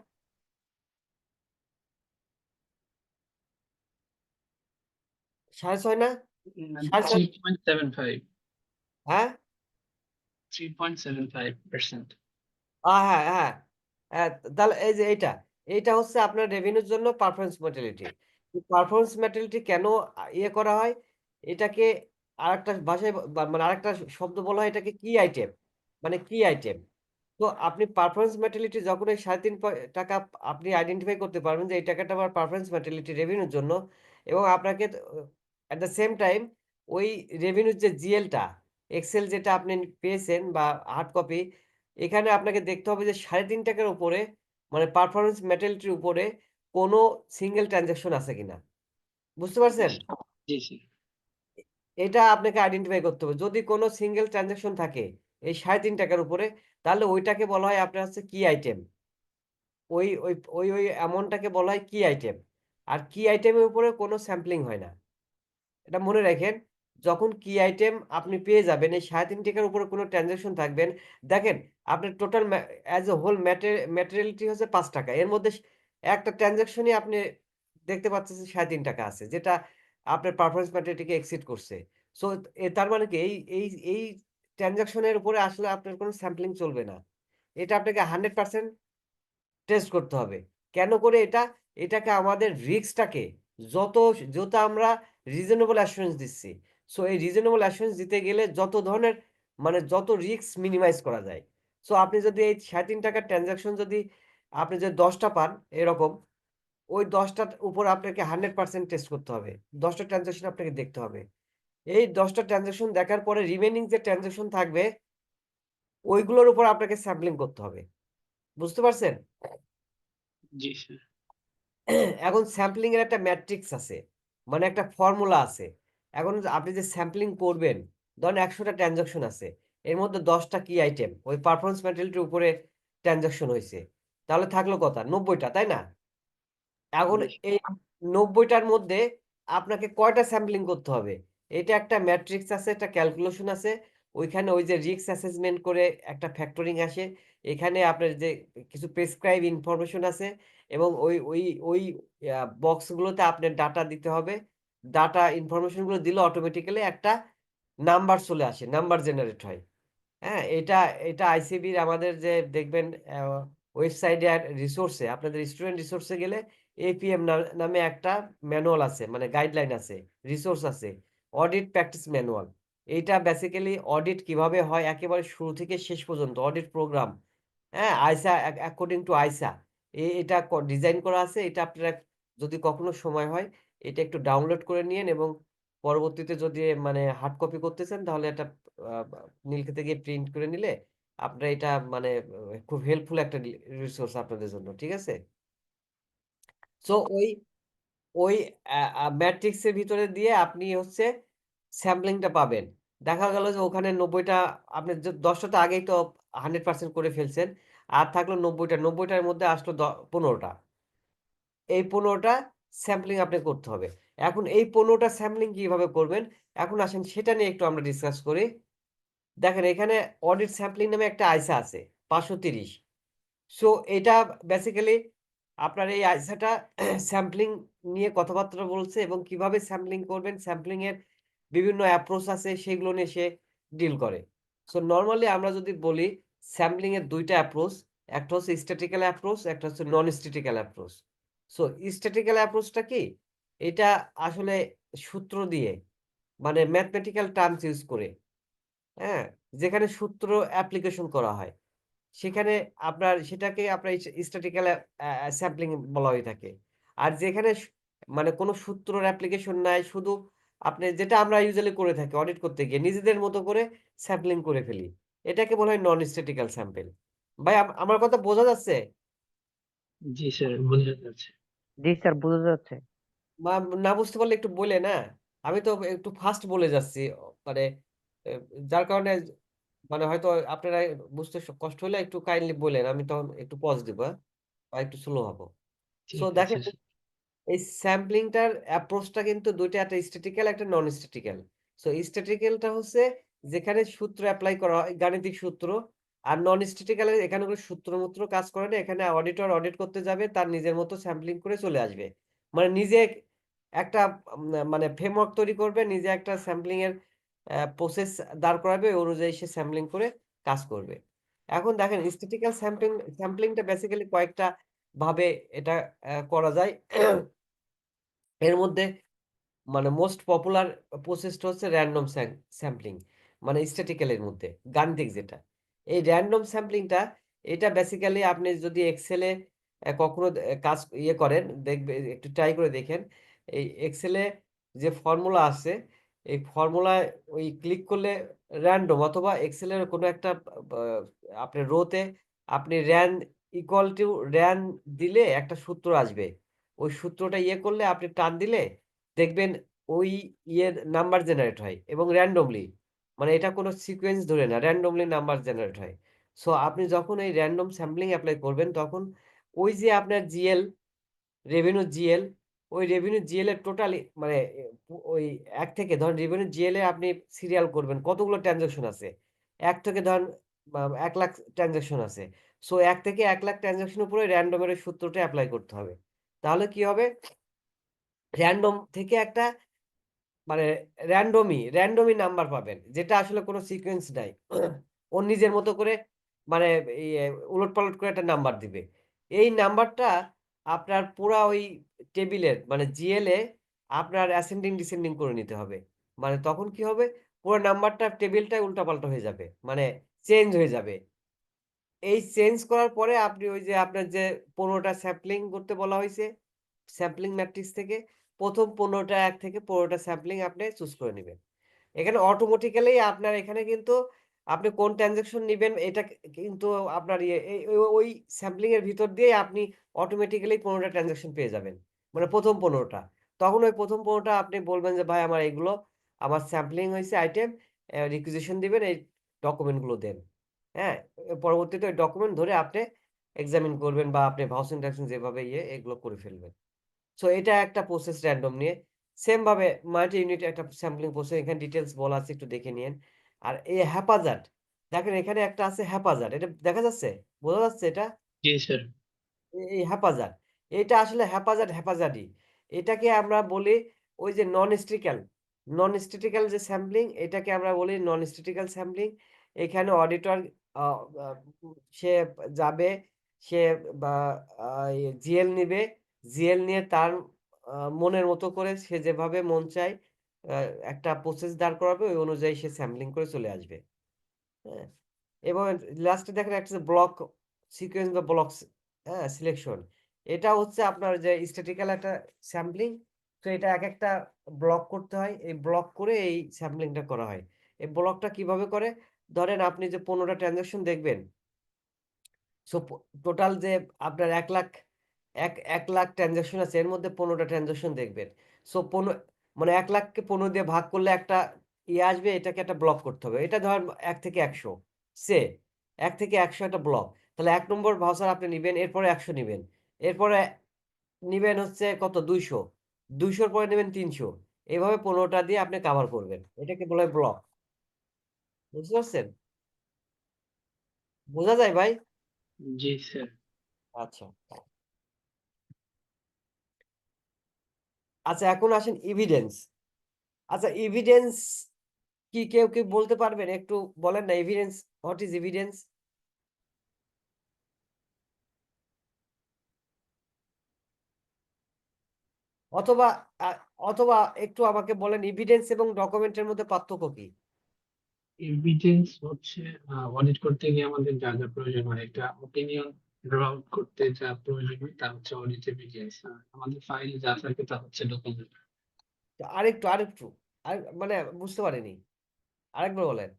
৬.৫ না? ৬.৫ 3.75 হ্যাঁ? 3.75%. হ্যাঁ, হ্যাঁ। হ্যাঁ, তাহলে এই যে এইটা হচ্ছে আপনার রেভিনিউর জন্য পারফরম্যান্স মেটালিটি। পারফরম্যান্স মেটালিটি কেন ইয়ে করা হয়? এটাকে আরেকটা ভাষায় মানে আরেকটা শব্দ বলা হয় এটাকে কি আইটেম। মানে কি আইটেম। তো আপনি পারফরম্যান্স মেটালিটি যখন এই ৳৩.৫ আপনি আইডেন্টিফাই করতে পারবেন যে এই টাকাটা আমার পারফরম্যান্স মেটালিটি রেভিনিউর জন্য এবং আপনাকে এট দ্য সেম টাইম ওই রেভিনিউর যে জিএলটা, এক্সেল যেটা আপনি পেয়েছেন বা হার্ড কপি এখানে আপনাকে দেখতে হবে যে ৳৩.৫ র উপরে মানে পারফরম্যান্স মেটালিটির উপরে কোনো সিঙ্গেল ট্রান্সেকশন আছে কিনা। বুঝতে পারছেন? জি স্যার। এটা আপনাকে আইডেন্টিফাই করতে হবে। যদি কোনো সিঙ্গেল ট্রান্সেকশন থাকে এই ৳৩.৫ র উপরে তাহলে ওইটাকে বলা হয় আপনার হচ্ছে কি আইটেম। ওই অ্যামাউন্টটাকে বলা হয় কি আইটেম। আর কি আইটেমের উপরে কোনো স্যাম্পলিং হয় না। এটা মনে রাখেন, যখন কি আইটেম আপনি পেয়ে যাবেন, এই ৳৩.৫ র উপরে কোনো ট্রান্সেকশন থাকবেন, দেখেন আপনার total as a whole materiality হচ্ছে ৳৫ এর মধ্যে একটা ট্রান্সেকশনই আপনি দেখতে পাচ্ছেন যে ৳৩.৫ আছে। যেটা আপনার পারফরম্যান্স ম্যাটেরিয়ালিটিকে এক্সিড করছে। সো তার মানে কি এই ট্রান্সেকশনের উপরে আসলে আপনার কোনো স্যাম্পলিং চলবে না। এটা আপনাকে 100% টেস্ট করতে হবে। কেন করে এটা? এটাকে আমাদের রিস্কটাকে যত আমরা রিজনেবল অ্যাসুরেন্স দিচ্ছি। সো এই রিজনেবল অ্যাসুরেন্স দিতে গেলে যত ধরনের মানে যত রিস্ক মিনিমাইজ করা যায়। সো আপনি যদি এই ৳৩.৫ ট্রান্সেকশন যদি আপনি যদি ১০ টা পান এরকম, ওই ১০ টার উপর আপনাকে 100% টেস্ট করতে হবে। ১০ টা ট্রান্সেকশন আপনাকে দেখতে হবে। এই ১০ টা ট্রান্সেকশন দেখার পরে রিমেইনিং যে ট্রান্সেকশন থাকবে, ওইগুলোর উপর আপনাকে স্যাম্পলিং করতে হবে। বুঝতে পারছেন? জি স্যার। এখন স্যাম্পলিং এর একটা ম্যাট্রিক্স আছে। মানে একটা ফর্মুলা আছে। এখন আপনি যে স্যাম্পলিং করবেন, ধরেন ১০০ টা ট্রান্সেকশন আছে। এর মধ্যে ১০ টা কি আইটেম ওই পারফরম্যান্স ম্যাটেরিয়ালটির উপরে ট্রান্সেকশন হইছে। তাহলে থাকলো কতা? ৯০ টা, তাই না? এখন জি এই ৯০ টার মধ্যে আপনাকে কয়টা স্যাম্পলিং করতে হবে? এটা একটা ম্যাট্রিক্স আছে, একটা ক্যালকুলেশন আছে। ওইখানে ওই যে রিস্ক অ্যাসেসমেন্ট করে একটা ফ্যাক্টরিং আসে। এখানে আপনার যে কিছু প্রেসক্রাইব ইনফরমেশন আছে এবং ওই বক্সগুলোতে আপনার ডাটা দিতে হবে। ডাটা ইনফরমেশন গুলো দিলে অটোমেটিক্যালি একটা নাম্বার চলে আসে। নাম্বার জেনারেট হয়। হ্যাঁ? এটা আইসিবির আমাদের যে দেখবেন ওয়েবসাইটে আর রিসোর্স এ আপনাদের স্টুডেন্ট রিসোর্স এ গেলে এপিএম নামে একটা ম্যানুয়াল আছে মানে গাইডলাইন আছে, রিসোর্স আছে। Audit practice manual. এইটা বেসিক্যালি অডিট কিভাবে হয় একেবারে শুরু থেকে শেষ পর্যন্ত অডিট প্রোগ্রাম। হ্যাঁ? আইসা অ্যাকর্ডিং টু আইসা। এটা ডিজাইন করা আছে। এটা আপনারা যদি কখনো সময় হয় এটা একটু ডাউনলোড করে নিয়েন এবং পরবর্তীতে যদি মানে হার্ড কপি করতে চান তাহলে এটা আ নীলক্ষেতে গিয়ে প্রিন্ট করে নিলে আপনার এটা মানে খুব হেল্পফুল একটা রিসোর্স আপনাদের জন্য। ঠিক আছে? সো ওই ম্যাট্রিক্স এর ভিতরে দিয়ে আপনি হচ্ছে স্যাম্পলিংটা পাবেন। দেখা গেল যে ওখানে ৯০ টা আপনি ১০ টা তো আগেই তো 100% করে ফেলছেন। আর থাকলো ৯০ টা। ৯০ টার মধ্যে আসলো ১৫ টা। এই ১৫ টা স্যাম্পলিং আপনাকে করতে হবে। এখন এই ১৫ টা স্যাম্পলিং কিভাবে করবেন? এখন আসেন সেটা নিয়ে একটু আমরা ডিসকাস করি। দেখেন এখানে অডিট স্যাম্পলিং নামে একটা আইসা আছে ৫৩০। সো এটা বেসিক্যালি আপনার এই আইসাটা স্যাম্পলিং নিয়ে কথাবার্তা বলছে এবং কিভাবে স্যাম্পলিং করবেন, স্যাম্পলিং এর বিভিন্ন অ্যাপ্রোচ আছে সেগুলো নিয়ে সে ডিল করে। সো নরমালি আমরা যদি বলি স্যাম্পলিং এর ২ টা অ্যাপ্রোচ, একটা হচ্ছে স্ট্যাটিক্যাল অ্যাপ্রোচ, একটা হচ্ছে নন স্ট্যাটিক্যাল অ্যাপ্রোচ। সো স্ট্যাটিক্যাল অ্যাপ্রোচটা কি? এটা আসলে সূত্র দিয়ে মানে ম্যাথমেটিক্যাল টার্মস ইউস করে, হ্যাঁ? যেখানে সূত্র অ্যাপ্লিকেশন করা হয়। সেখানে সেটাকে আপনার স্ট্যাটিক্যাল স্যাম্পলিং বলা হয়ে থাকে। আর যেখানে মানে কোন সূত্রর অ্যাপ্লিকেশন নাই, শুধু আপনি যেটা আমরা ইউজুয়ালি করে থাকি অডিট করতে গিয়ে নিজেদের মতো করে স্যাম্পলিং করে ফেলি। এটাকে বলা হয় নন স্ট্যাটিক্যাল স্যাম্পল। ভাই আমার কথা বোঝা যাচ্ছে? জি স্যার, বোঝা যাচ্ছে। জি স্যার, বোঝা যাচ্ছে। না বুঝতে পারলে একটু বললেন, না? আমি তো একটু ফাস্ট বলে যাচ্ছি। মানে এ যার কারণে মানে হয়তো আপনারা বুঝতে কষ্ট হলে একটু কাইন্ডলি বলেন। আমি তখন একটু পজ দিব, হ্যাঁ? বা একটু স্লো হবো। সো ঠিক আছে দেখেন, স্যার। এই স্যাম্পলিংটার অ্যাপ্রোচটা কিন্তু ২ টা, একটা স্ট্যাটিক্যাল, একটা নন স্ট্যাটিক্যাল। সো স্ট্যাটিক্যালটা হচ্ছে যেখানে সূত্র এপ্লাই করা হয়, গাণিতিক সূত্র। আর নন স্ট্যাটিক্যাল এ এখানে কোনো সূত্র-মূত্র কাজ করে না। এখানে অডিটর অডিট করতে যাবে, তার নিজের মতো স্যাম্পলিং করে চলে আসবে। মানে নিজে একটা মানে ফ্রেমওয়ার্ক তৈরি করবে, নিজে একটা স্যাম্পলিং এর প্রসেস দাঁড় করাবে, ওই অনুযায়ী সে স্যাম্পলিং করে কাজ করবে। এখন দেখেন স্ট্যাটিক্যাল স্যাম্পলিংটা বেসিক্যালি কয়েকটা ভাবে এটা করা যায়। এর মধ্যে মানে মোস্ট পপুলার প্রসেসটা হচ্ছে র‍্যান্ডম স্যাম্পলিং, মানে স্ট্যাটিক্যাল এর মধ্যে গাণিতিক যেটা। এই র‍্যান্ডম স্যাম্পলিংটা এটা বেসিক্যালি আপনি যদি এক্সেলে কখনো কাজ করেন, দেখবে একটু ট্রাই করে দেখেন। এই এক্সেলে যে ফর্মুলা আছে, এই ফর্মুলায় ওই ক্লিক করলে র‍্যান্ডম, অথবা এক্সেলের কোনো একটা বা আপনি রোতে আপনি ইকুয়াল টু র‍্যান দিলে একটা সূত্র আসবে। ওই সূত্রটা করলে আপনি টান দিলে দেখবেন ওই নাম্বার জেনারেট হয় এবং র‍্যান্ডমলি। মানে এটা কোনো সিকোয়েন্স ধরে না, র‍্যান্ডমলি নাম্বার জেনারেট হয়। সো আপনি যখন এই র‍্যান্ডম স্যাম্পলিং এপ্লাই করবেন, তখন ওই যে আপনার রেভিনিউ জিএল, ওই রেভিনিউ জিএল এর টোটালি মানে ওই ১ থেকে ধরেন রেভিনিউ জিএল এ আপনি সিরিয়াল করবেন কতগুলো ট্রান্সেকশন আছে। ১ থেকে ধরেন ১,০০,০০০ ট্রান্সেকশন আছে। সো ১ থেকে ১,০০,০০০ ট্রান্সেকশনের উপরে র‍্যান্ডম এর সূত্রটা এপ্লাই করতে হবে। তাহলে কি হবে? র‍্যান্ডম থেকে একটা মানে র‍্যান্ডমই নাম্বার পাবেন। যেটা আসলে কোনো সিকোয়েন্স নাই। ও নিজের মতো করে মানে ইয়ে উলটপালট করে একটা নাম্বার দিবে। এই নাম্বারটা আপনার পুরা ওই টেবিলের মানে জিএল এ আপনার অ্যাসেন্ডিং ডিসেন্ডিং করে নিতে হবে। মানে তখন কি হবে? পুরো নাম্বারটা টেবিলটাই উল্টাপাল্টা হয়ে যাবে। মানে চেঞ্জ হয়ে যাবে। এই চেঞ্জ করার পরে আপনি ওই যে আপনার যে ১৫ টা স্যাম্পলিং করতে বলা হইছে, স্যাম্পলিং ম্যাট্রিক্স থেকে ১ম ১৫ টা ১ থেকে ১৫ টা স্যাম্পলিং আপনি চুজ করে নিবেন। এখানে অটোমেটিক্যালি আপনার এখানে কিন্তু আপনি কোন ট্রান্সেকশন নিবেন এটা কিন্তু আপনার ওই স্যাম্পলিং এর ভিতর দিয়ে আপনি অটোমেটিক্যালি ১৫ টা ট্রান্সেকশন পেয়ে যাবেন। মানে ১ম ১৫ টা। তখন ওই ১ম ১৫ টা আপনি বলবেন যে ভাই আমার এগুলো আমার স্যাম্পলিং হইছে আইটেম, রিকুইজিশন দিবেন, এই ডকুমেন্ট গুলো দেন। হ্যাঁ? পরবর্তীতে ওই ডকুমেন্ট ধরে আপনি এক্সামিন করবেন বা আপনি ভাউচিং টাউচিং যেভাবে এগুলো করে ফেলবেন। সো এটা একটা প্রসেস র‍্যান্ডম নিয়ে। সেম ভাবে মাল্টি ইউনিট একটা স্যাম্পলিং প্রসেস, এখানে ডিটেইলস বলা আছে, একটু দেখে নিয়েন। আর এই হ্যাপাজার্ড, দেখেন এখানে একটা আছে হ্যাপাজার্ড। এটা দেখা যাচ্ছে? বোঝা যাচ্ছে এটা? জি স্যার। এই হ্যাপাজার্ড। এটা আসলে হ্যাপাজার্ডই। এটাকে আমরা বলি ওই যে নন স্ট্যাটিক্যাল যে স্যাম্পলিং, এটাকে আমরা বলি নন স্ট্যাটিক্যাল স্যাম্পলিং। এখানে অডিটর আ আ সে যাবে, সে বা আ জিএল নিবে। জিএল নিয়ে তার মনের মতো করে সে যেভাবে মন চায় আ একটা প্রসেস দাঁড় করাবে, ওই অনুযায়ী সে স্যাম্পলিং করে চলে আসবে। হ্যাঁ? এবং লাস্টে দেখেন একটা যে ব্লক সিকোয়েন্স বা ব্লকস, হ্যাঁ? সিলেকশন। এটা হচ্ছে আপনার যে স্ট্যাটিক্যাল একটা স্যাম্পলিং। তো এটা একেকটা ব্লক করতে হয়। এই ব্লক করে এই স্যাম্পলিংটা করা হয়। এই ব্লকটা কিভাবে করে? ধরেন আপনি যে ১৫ টা ট্রান্সেকশন দেখবেন। সো টোটাল যে আপনার ১,০০,০০০ ট্রান্সেকশন আছে, এর মধ্যে ১৫ টা ট্রান্সেকশন দেখবেন। সো মানে ১,০০,০০০ কে ১৫ দিয়ে ভাগ করলে একটা আসবে, এটাকে একটা ব্লক করতে হবে। এটা ধরেন ১ থেকে ১০০ সে ১ থেকে ১০০ একটা ব্লক। তাহলে ১ নম্বর ভাউচার আপনি নিবেন, এরপরে ১০০ নিবেন। এরপরে নিবেন হচ্ছে কত? ২০০। ২০০ র পরে নিবেন ৩০০। এভাবে ১৫ টা দিয়ে আপনি কভার করবেন। এটাকে বলা হয় ব্লক। বুঝতে পারছেন? বোঝা যায় ভাই? জি স্যার। আচ্ছা। আচ্ছা, এখন আসেন এভিডেন্স। আচ্ছা, এভিডেন্স কি কেউ কি বলতে পারবেন? একটু বলেন না এভিডেন্স, হোয়াট ইস এভিডেন্স? অথবা আ অথবা একটু আমাকে বলেন এভিডেন্স এবং ডকুমেন্টের মধ্যে পার্থক্য কি? এভিডেন্স হচ্ছে অডিট করতে গিয়ে আমাদের যা যা প্রয়োজন হয়, একটা ওপিনিয়ন ড্র আউট করতে যা প্রয়োজন হয় তা হচ্ছে অডিট এভিডেন্স। আমাদের ফাইলে যা থাকে তা হচ্ছে ডকুমেন্ট। আরেকটু মানে বুঝতে পারিনি। আরেকবার বলেন।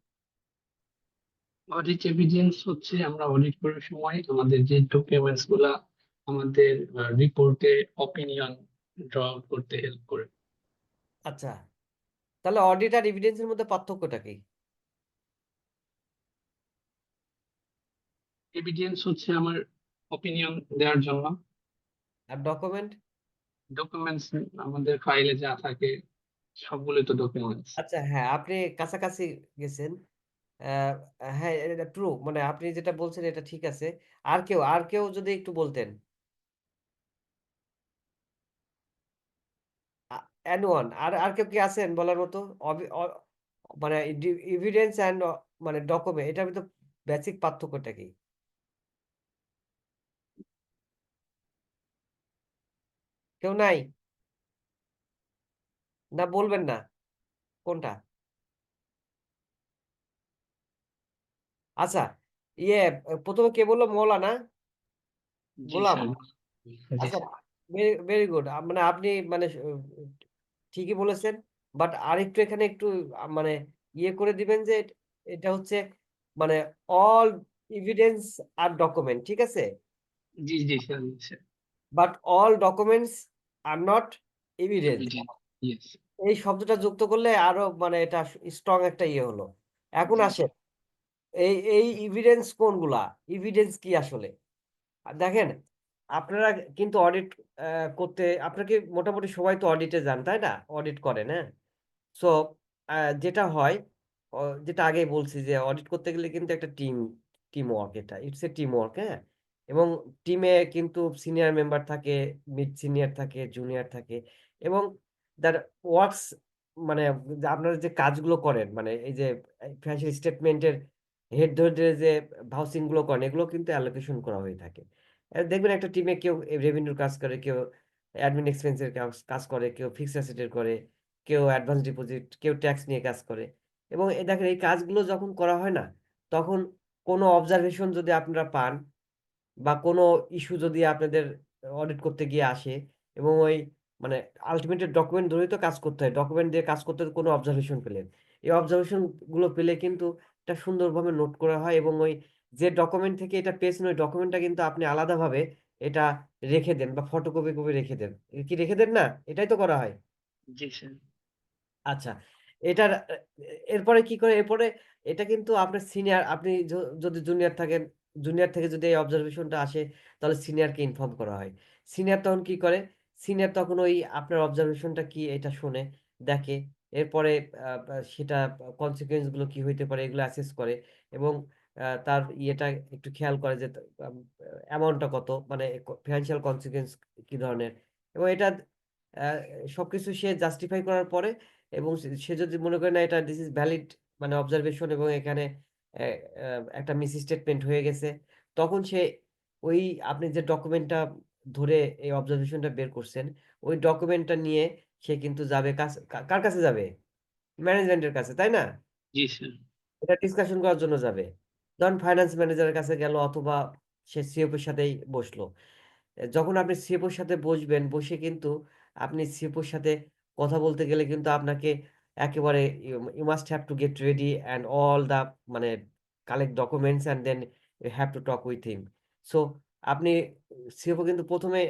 অডিট এভিডেন্স হচ্ছে আমরা অডিট করার সময় আমাদের যে ডকুমেন্টস গুলা আমাদের রিপোর্টে অপিনিয়ন ড্র করতে হেল্প করে। আচ্ছা, তাহলে অডিট আর এভিডেন্সের মধ্যে পার্থক্যটা কি? এভিডেন্স হচ্ছে আমার অপিনিয়ন দেওয়ার জন্য, আর ডকুমেন্ট? ডকুমেন্টস আমাদের ফাইলে যা থাকে সবগুলোই তো ডকুমেন্টস। আচ্ছা, হ্যাঁ, আপনি কাছাকাছি গেছেন। আহ, হ্যাঁ, এটা ট্রু, মানে আপনি যেটা বলছেন এটা ঠিক আছে। আর কেউ যদি একটু বলতেন। এনওয়ান, আর কেউ কি আছেন বলার মতো? মানে এভিডেন্স অ্যান্ড মানে ডকুমেন্ট, এটার ভিতর বেসিক পার্থক্যটা কি? কেউ নাই? না বলবেন না কোনটা? আচ্ছা, ইয়ে, প্রথমে কে বললো? মৌলানা জি গোলাম। স্যার। জি আচ্ছা, স্যার। Very good. মানে আপনি মানে ঠিকই বলেছেন, বাট আরেকটু এখানে একটু মানে ইয়ে করে দিবেন যে এটা হচ্ছে মানে অল এভিডেন্স আর ডকুমেন্ট, ঠিক আছে, জি জি sir. Sir but all documents are not evidence. Evidence. Yes. এই শব্দটা যুক্ত করলে আরো মানে এটা স্ট্রং একটা ইয়ে হলো। এখন জি আসেন, এই এভিডেন্স কোনগুলা, এভিডেন্স কি আসলে? আর দেখেন, আপনারা কিন্তু অডিট করতে, আপনাকে মোটামুটি সবাই তো অডিটে যান, তাই না? অডিট করেন, হ্যাঁ। সো যেটা হয়, যেটা আগে বলছি যে অডিট করতে গেলে কিন্তু একটা টিম ওয়ার্ক, এটা ইটস এ টিম ওয়ার্ক, হ্যাঁ। এবং টিমে কিন্তু সিনিয়র মেম্বার থাকে, মিড সিনিয়র থাকে, জুনিয়র থাকে, এবং দ্যাট ওয়ার্কস, মানে যে আপনারা যে কাজগুলো করেন, মানে এই যে ফিনান্সিয়াল স্টেটমেন্টের হেড ধরে ধরে যে ভাউসিং গুলো করেন, এগুলো কিন্তু অ্যালোকেশন করা হয়ে থাকে। দেখবেন একটা টিমে কেউ রেভিনিউর কাজ করে, কেউ অ্যাডমিন এক্সপেন্সের কাজ করে, কেউ ফিক্সড অ্যাসেটের করে, কেউ অ্যাডভান্স ডিপোজিট, কেউ ট্যাক্স নিয়ে কাজ করে। এবং দেখেন এই কাজগুলো যখন করা হয় না, তখন কোনো অবজারভেশন যদি আপনারা পান বা কোনো ইস্যু যদি আপনাদের অডিট করতে গিয়ে আসে, এবং ওই মানে আলটিমেট ডকুমেন্ট ধরেই তো কাজ করতে হয়, ডকুমেন্ট দিয়ে কাজ করতে কোনো অবজারভেশন পেলেন, এই অবজারভেশন গুলো পেলে কিন্তু এটা সুন্দরভাবে নোট করা হয়, এবং ওই যে ডকুমেন্ট থেকে এটা পেয়েছেন ওই ডকুমেন্টটা কিন্তু আপনি আলাদাভাবে এটা রেখে দেন বা ফটোকপি করে রেখে দেন। কি রেখে দেন না? এটাই তো করা হয়। জি স্যার। আচ্ছা, এটার এরপরে কি করে? এরপরে এটা কিন্তু আপনার সিনিয়র, আপনি যদি জুনিয়র থাকেন, জুনিয়র থেকে যদি এই অবজারভেশনটা আসে, তাহলে সিনিয়রকে ইনফর্ম করা হয়। সিনিয়র তখন কি করে? সিনিয়র তখন ওই আপনার অবজারভেশনটা কি এটা শুনে, দেখে, এরপরে সেটা কনসিকুয়েন্স গুলো কি হইতে পারে এগুলো অ্যাসেস করে, এবং তার ইয়েটা একটু খেয়াল করে যে অ্যামাউন্টটা কত, মানে ফিনান্সিয়াল কনসিকুয়েন্স কি ধরনের, এবং এটা আহ, সবকিছু সে জাস্টিফাই করার পরে, এবং সে যদি মনে করে না এটা দিস ইজ ভ্যালিড মানে অবজারভেশন, এবং এখানে একটা মিস স্টেটমেন্ট হয়ে গেছে, তখন সে ওই আপনি যে ডকুমেন্টটা ধরে এই অবজারভেশনটা বের করছেন, ওই ডকুমেন্টটা নিয়ে সে কিন্তু যাবে কার কাছে যাবে? ম্যানেজমেন্টের কাছে, তাই না? জি স্যার। এটা ডিসকাশন করার জন্য যাবে। ধরুন ফাইন্যান্স ম্যানেজারের কাছে গেল, অথবা সে সিএফওর সাথেই বসলো। যখন আপনি সিএফওর সাথে বসবেন, বসে কিন্তু আপনি সিএফওর সাথে কথা বলতে গেলে কিন্তু আপনাকে একেবারে you must have to get ready and all the মানে collect documents and then you have to talk with him. So আপনি সিএফও কিন্তু প্রথমে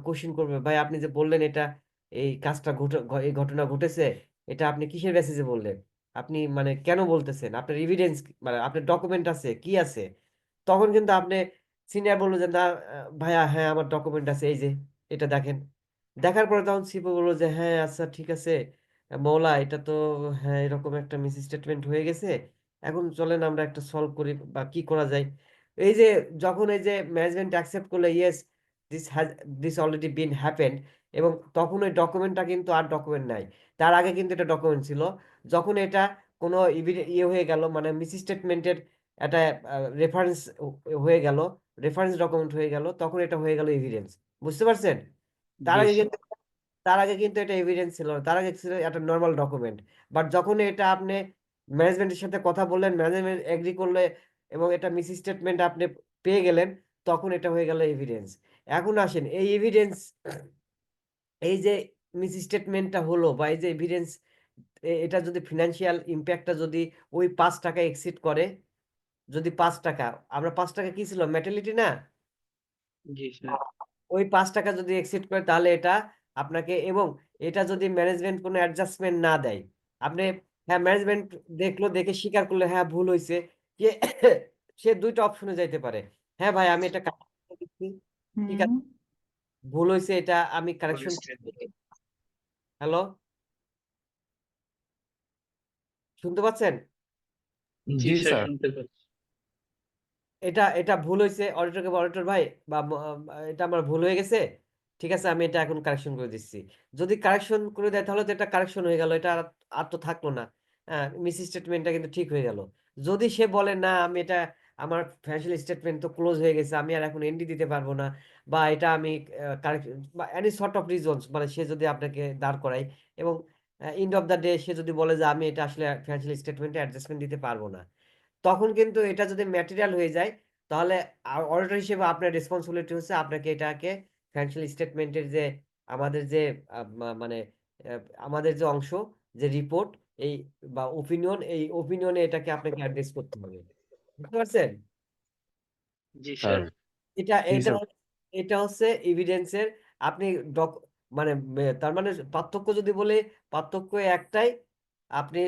কোশ্চেন করবে, ভাই আপনি যে বললেন এটা এই কাজটা এই ঘটনা ঘটেছে, এটা আপনি কিসের বেসিসে বললেন? আপনি মানে কেন বলতেছেন? আপনার এভিডেন্স মানে আপনার ডকুমেন্ট আছে কি আছে? তখন কিন্তু আপনি, সিনিয়র বললো যে না ভাইয়া, হ্যাঁ আমার ডকুমেন্ট আছে, এই যে এটা দেখেন। দেখার পরে তখন সিপো বললো যে হ্যাঁ আচ্ছা ঠিক আছে মৌলা, এটা তো হ্যাঁ এরকম একটা মিস স্টেটমেন্ট হয়ে গেছে, এখন চলেন আমরা একটা সলভ করি বা কি করা যায়। এই যে যখন এই যে ম্যানেজমেন্ট অ্যাকসেপ্ট করলে yes this already been happened, এবং তখন ওই ডকুমেন্টটা কিন্তু আর ডকুমেন্ট নাই, তার আগে কিন্তু এটা ডকুমেন্ট ছিল। যখন এটা কোনো ইয়ে হয়ে গেল, মানে মিস স্টেটমেন্টের একটা রেফারেন্স হয়ে গেল, রেফারেন্স ডকুমেন্ট হয়ে গেল, তখন এটা হয়ে গেল এভিডেন্স। বুঝতে পারছেন? তার জি আগে স্যার। কিন্তু তার আগে কিন্তু এটা এভিডেন্স ছিল না, তার আগে ছিল একটা নর্মাল ডকুমেন্ট। বাট যখন এটা আপনি ম্যানেজমেন্টের সাথে কথা বললেন, ম্যানেজমেন্ট এগ্রি করলে, এবং এটা মিস স্টেটমেন্ট আপনি পেয়ে গেলেন, তখন এটা হয়ে গেল এভিডেন্স। এখন আসেন এই এভিডেন্স, এই যে মিস স্টেটমেন্টটা হলো বা এই যে এভিডেন্স, এটা যদি ফিনান্সিয়াল ইম্প্যাক্টটা যদি ওই 5 টাকা এক্সিড করে, যদি 5 টাকা, আমরা 5 টাকা কি ছিল, মেটালিটি না? জি স্যার। ওই 5 টাকা যদি এক্সিড করে তাহলে এটা আপনাকে, এবং এটা যদি ম্যানেজমেন্ট কোনো অ্যাডজাস্টমেন্ট না দেয়, আপনি, হ্যাঁ ম্যানেজমেন্ট দেখলো, দেখে স্বীকার করলো হ্যাঁ ভুল হয়েছে, যে সে 2টা অপশনে যাইতে পারে। হ্যাঁ ভাই আমি এটা কারেকশন করে দিচ্ছি, ঠিক আছে, ভুল হয়েছে এটা আমি কারেকশন করে দিচ্ছি। হ্যালো, শুনতে পাচ্ছেন? জি জি স্যার, স্যার। শুনতে পাচ্ছি। এটা ভুল হয়েছে, অডিটরকে, অডিটর ভাই বা এটা আমার ভুল হয়ে গেছে, ঠিক আছে আমি এটা এখন কারেকশন করে দিচ্ছি। যদি কারেকশন করে দেয় তাহলে তো এটা কারেকশন হয়ে গেল, এটা আর তো থাকলো না। হ্যাঁ, মিস স্টেটমেন্টটা কিন্তু ঠিক হয়ে গেল। যদি সে বলে না আমি এটা, আমার ফিনান্সিয়াল স্টেটমেন্ট তো ক্লোজ হয়ে গেছে, আমি আর এখন এনডি দিতে পারবো না, বা এটা আমি কারেকশন বা এনি সর্ট অফ রিজনস, মানে সে যদি আপনাকে দাঁড় করায়, এবং এন্ড অফ দ্য ডে সে যদি বলে যে আমি এটা আসলে ফিনান্সিয়াল স্টেটমেন্টে অ্যাডজাস্টমেন্ট দিতে পারবো না, তখন কিন্তু এটা যদি ম্যাটেরিয়াল হয়ে যায়, তাহলে অডিটর হিসেবে আপনার রেসপন্সিবিলিটি হচ্ছে আপনাকে এটাকে ফিনান্সিয়াল স্টেটমেন্টের যে আমাদের যে মানে আমাদের যে অংশ, যে রিপোর্ট, এই বা ওপিনিয়ন, এই ওপিনিয়নে এটাকে আপনাকে অ্যাড্রেস করতে হবে। বুঝতে পারছেন? জি স্যার। স্যার। এটা জি এটা স্যার। এটা হচ্ছে এভিডেন্সের, আপনি মানে তার মানে পার্থক্য যদি বলে, পার্থক্য একটাই, আপনি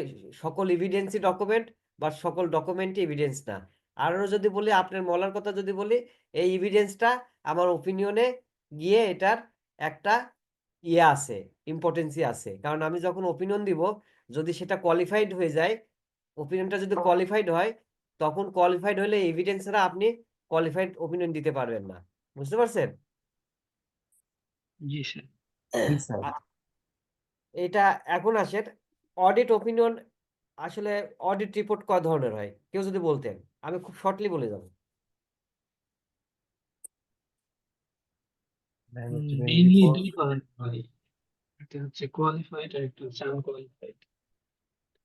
সকল এভিডেন্সই ডকুমেন্ট, বা সকল ডকুমেন্টই এভিডেন্স না। আরো যদি বলি, আপনার মলার কথা যদি বলি, এই এভিডেন্সটা আমার ওপিনিয়নে গিয়ে এটার একটা ইয়ে আছে, ইম্পর্টেন্সই আছে, কারণ আমি যখন ওপিনিয়ন দিব, যদি সেটা কোয়ালিফাইড হয়ে যায়, ওপিনিয়নটা যদি কোয়ালিফাইড হয়, তখন কোয়ালিফাইড হলে এভিডেন্স ছাড়া আপনি কোয়ালিফাইড ওপিনিয়ন দিতে পারবেন না। বুঝতে পারছেন? জি স্যার। জি স্যার। আ- এটা এখন আসেন, অডিট ওপিনিয়ন, আসলে অডিট রিপোর্ট কয় ধরনের হয় কেউ যদি বলতেন, আমি খুব শর্টলি বলে যাব। মেইনলি 2 ধরনের হয়। একটা হচ্ছে কোয়ালিফাইড আর একটা হচ্ছে আনকোয়ালিফাইড।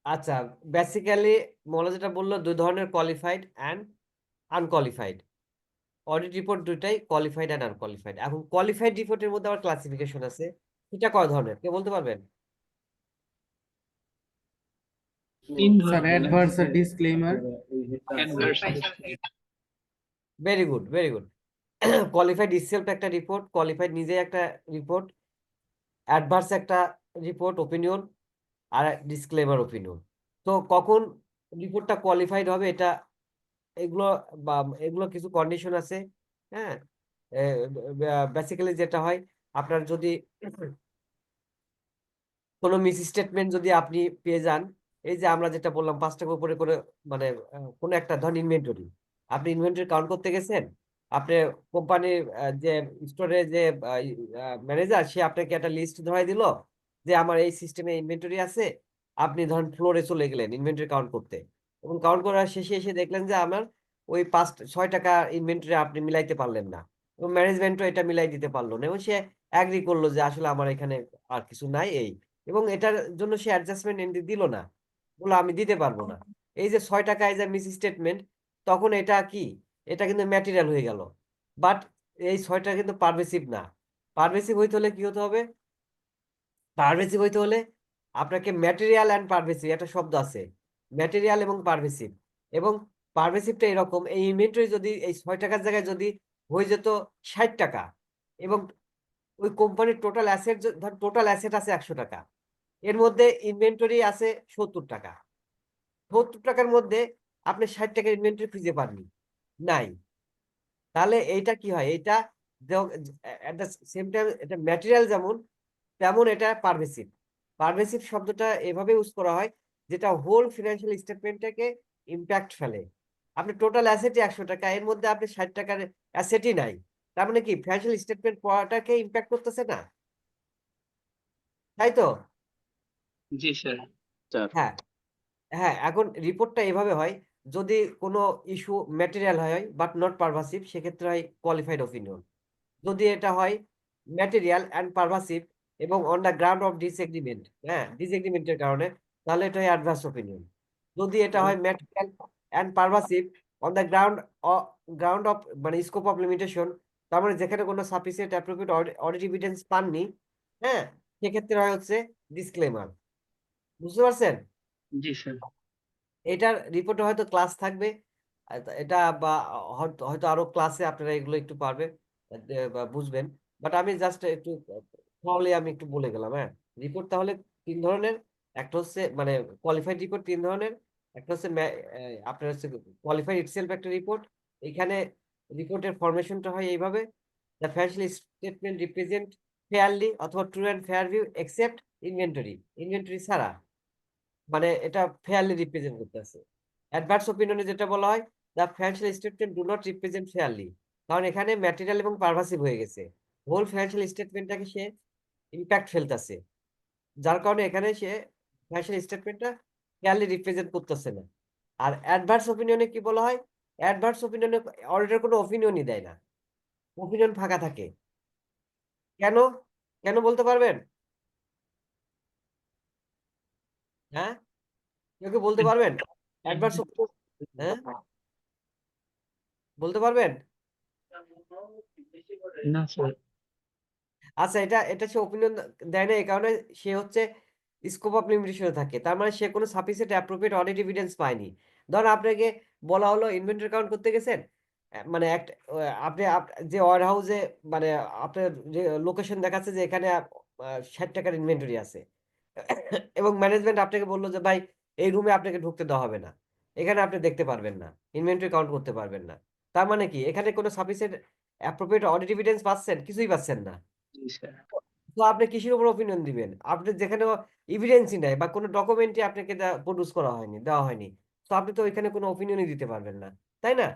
আচ্ছা, বেসিক্যালি মৌলা যেটা বললো, 2 ধরনের, qualified and unqualified. Audit report দুইটাই, কোয়ালিফাইড অ্যান্ড আনকোয়ালিফাইড। এখন কোয়ালিফাইড রিপোর্টের মধ্যে আবার ক্লাসিফিকেশন আছে, এটা কয় ধরনের কেউ বলতে পারবেন? 3 স্যার, ধরনের অ্যাডভার্স আর disclaimer. Adverse. Very good, very good. Qualified itself একটা রিপোর্ট, কোয়ালিফাইড নিজেই একটা রিপোর্ট, অ্যাডভার্স একটা রিপোর্ট ওপিনিয়ন, আর ডিসক্লেমার ওপিনিয়ন। তো কখন রিপোর্টটা কোয়ালিফাইড হবে, এটা এগুলো বা এগুলো কিছু কন্ডিশন আছে। হ্যাঁ, বেসিক্যালি যেটা হয়, আপনার যদি কোনো মিস স্টেটমেন্ট যদি আপনি পেয়ে যান, এই যে আমরা যেটা বললাম 5 টাকা উপরে করে, মানে কোনো একটা ধরেন ইনভেন্টরি, আপনি ইনভেন্টরি কাউন্ট করতে গেছেন, আপনি কোম্পানির যে স্টোরে যে ম্যানেজার, সে আপনাকে একটা লিস্ট ধরাই দিল যে আমার এই সিস্টেমে ইনভেন্টরি আছে, আপনি ধরেন ফ্লোরে চলে গেলেন ইনভেন্টরি কাউন্ট করতে, এবং কাউন্ট করার শেষে এসে দেখলেন যে আমার ওই 6 টাকা ইনভেন্টরি আপনি মিলাইতে পারলেন না, এবং ম্যানেজমেন্টও এটা মিলাই দিতে পারলো না, এবং সে অ্যাগ্রি করলো যে আসলে আমার এখানে আর কিছু নাই, এই, এবং এটার জন্য সে অ্যাডজাস্টমেন্ট এন্ট্রি দিল না, বললো আমি দিতে পারবো না। এই যে 6 টাকা এই যে মিস স্টেটমেন্ট, তখন এটা কি, এটা কিন্তু ম্যাটেরিয়াল হয়ে গেল, বাট এই 6 টাকা কিন্তু পারভেসিভ না। পারভেসিভ হইতে হলে কি হতে হবে? পারভেসিভ হইতে হলে আপনাকে ম্যাটেরিয়াল অ্যান্ড পারভেসিভ একটা শব্দ আছে, ম্যাটেরিয়াল এবং পারভেসিভ, এবং পারভেসিভটা এরকম, এই ইনভেন্টরি যদি এই 6 টাকার জায়গায় যদি হয়ে যেত 60 টাকা, এবং ওই কোম্পানির টোটাল অ্যাসেট, ধর টোটাল অ্যাসেট আছে 100 টাকা, এর মধ্যে ইনভেন্টরি আছে 70 টাকা, 70 টাকার মধ্যে আপনি 60 টাকার ইনভেন্টরি খুঁজে পাননি, নাই, তাহলে এইটা কি হয়, এইটা এট দ্য সেম টাইম এটা ম্যাটেরিয়াল যেমন, তেমন এটা পারভেসিভ। পারভেসিভ শব্দটা এভাবে ইউজ করা হয় যেটা হোল ফিনান্সিয়াল স্টেটমেন্টটাকে ইম্প্যাক্ট ফেলে। আপনি টোটাল অ্যাসেটই 100 টাকা, এর মধ্যে আপনি 60 টাকার অ্যাসেটই নাই, তার মানে কি ফিনান্সিয়াল স্টেটমেন্ট পড়াটাকে ইম্প্যাক্ট করতেছে না, তাই তো? জি স্যার। হ্যাঁ, হ্যাঁ, এখন রিপোর্টটা এভাবে হয়, যদি কোনো ইস্যু ম্যাটেরিয়াল হয় বাট নট পারভাসিভ, সেক্ষেত্রে হয় কোয়ালিফাইড ওপিনিয়ন। যদি এটা হয় ম্যাটেরিয়াল অ্যান্ড পারভাসিভ এবং on the ground of disagreement, হ্যাঁ ডিসএগ্রিমেন্টের কারণে, তাহলে এটা হয় অ্যাডভার্স ওপিনিয়ন। যদি এটা হয় material and pervasive on the ground of, মানে স্কোপ অফ লিমিটেশন, তার মানে যেখানে কোনো সাফিসিয়েন্ট অ্যাপ্রোপ্রিয়েট অডিট এভিডেন্স পাননি, হ্যাঁ, সেক্ষেত্রে হয় হচ্ছে ডিসক্লেমার। বুঝতে পারছেন? জি স্যার। এটার রিপোর্টে হয়তো ক্লাস থাকবে, এটা বা হয়তো হয়তো আরো ক্লাসে আপনারা এগুলো একটু পারবেন বা বুঝবেন। বাট আমি জাস্ট একটু তাহলে আমি একটু বলে গেলাম। হ্যাঁ, রিপোর্ট তাহলে 3 ধরনের। একটা হচ্ছে মানে কোয়ালিফাইড রিপোর্ট 3 ধরনের। একটা হচ্ছে আপনার হচ্ছে কোয়ালিফাইড ইটসেলফ একটা রিপোর্ট। এখানে রিপোর্টের ফরমেশনটা হয় এইভাবে: the financial statement represent fairly অথবা true and fair view except inventory. Inventory ছাড়া মানে এটা ফেয়ারলি রিপ্রেজেন্ট করতেছে। অ্যাডভার্স ওপিনিয়নে যেটা বলা হয়, the financial statement do not represent fairly, কারণ এখানে ম্যাটেরিয়াল এবং পারভাসিভ হয়ে গেছে। হোল ফিনান্সিয়াল স্টেটমেন্টটাকে সে ইম্প্যাক্ট ফেলতেছে, যার কারণে এখানে সে ফিনান্সিয়াল স্টেটমেন্টটা ফেয়ারলি রিপ্রেজেন্ট করতেছে না। আর অ্যাডভার্স ওপিনিয়নে কি বলা হয়? অ্যাডভার্স ওপিনিয়নে অডিটর কোনো ওপিনিয়নই দেয় না, ওপিনিয়ন ফাঁকা থাকে। কেন? কেন বলতে পারবেন? হ্যাঁ, কেউ কি বলতে পারবেন? অ্যাডভার্স ওপিনিয়ন, হ্যাঁ বলতে পারবেন? না স্যার। আচ্ছা, এটা এটা সে ওপিনিয়ন দেয় না এই কারণে সে হচ্ছে স্কোপ অফ লিমিটেশনে থাকে। তার মানে সে কোনো সাফিসিয়েন্ট অ্যাপ্রোপ্রিয়েট অডিট এভিডেন্স পায়নি। ধরুন আপনাকে বলা হলো ইনভেন্টরি কাউন্ট করতে গেছেন, মানে একটা আপনি যে ওয়ার হাউসে মানে আপনার যে লোকেশন দেখাচ্ছে যে এখানে 60 টাকার ইনভেন্টরি আছে এবং ম্যানেজমেন্ট আপনাকে বললো যে ভাই এই রুমে আপনাকে ঢুকতে দেওয়া হবে না, এখানে আপনি দেখতে পারবেন না, ইনভেন্টরি কাউন্ট করতে পারবেন না। তার মানে কি এখানে কোনো সাফিসিয়েন্ট অ্যাপ্রোপ্রিয়েট অডিট এভিডেন্স পাচ্ছেন? কিছুই পাচ্ছেন না। জি স্যার। তো আপনি কিসের উপর ওপিনিয়ন দিবেন? আপনি যেখানে এভিডেন্সই নাই বা কোনো ডকুমেন্টই আপনাকে প্রডিউস করা হয়নি, দেওয়া হয়নি, তো আপনি তো ওইখানে কোনো ওপিনিয়নই দিতে পারবেন না, তাই না?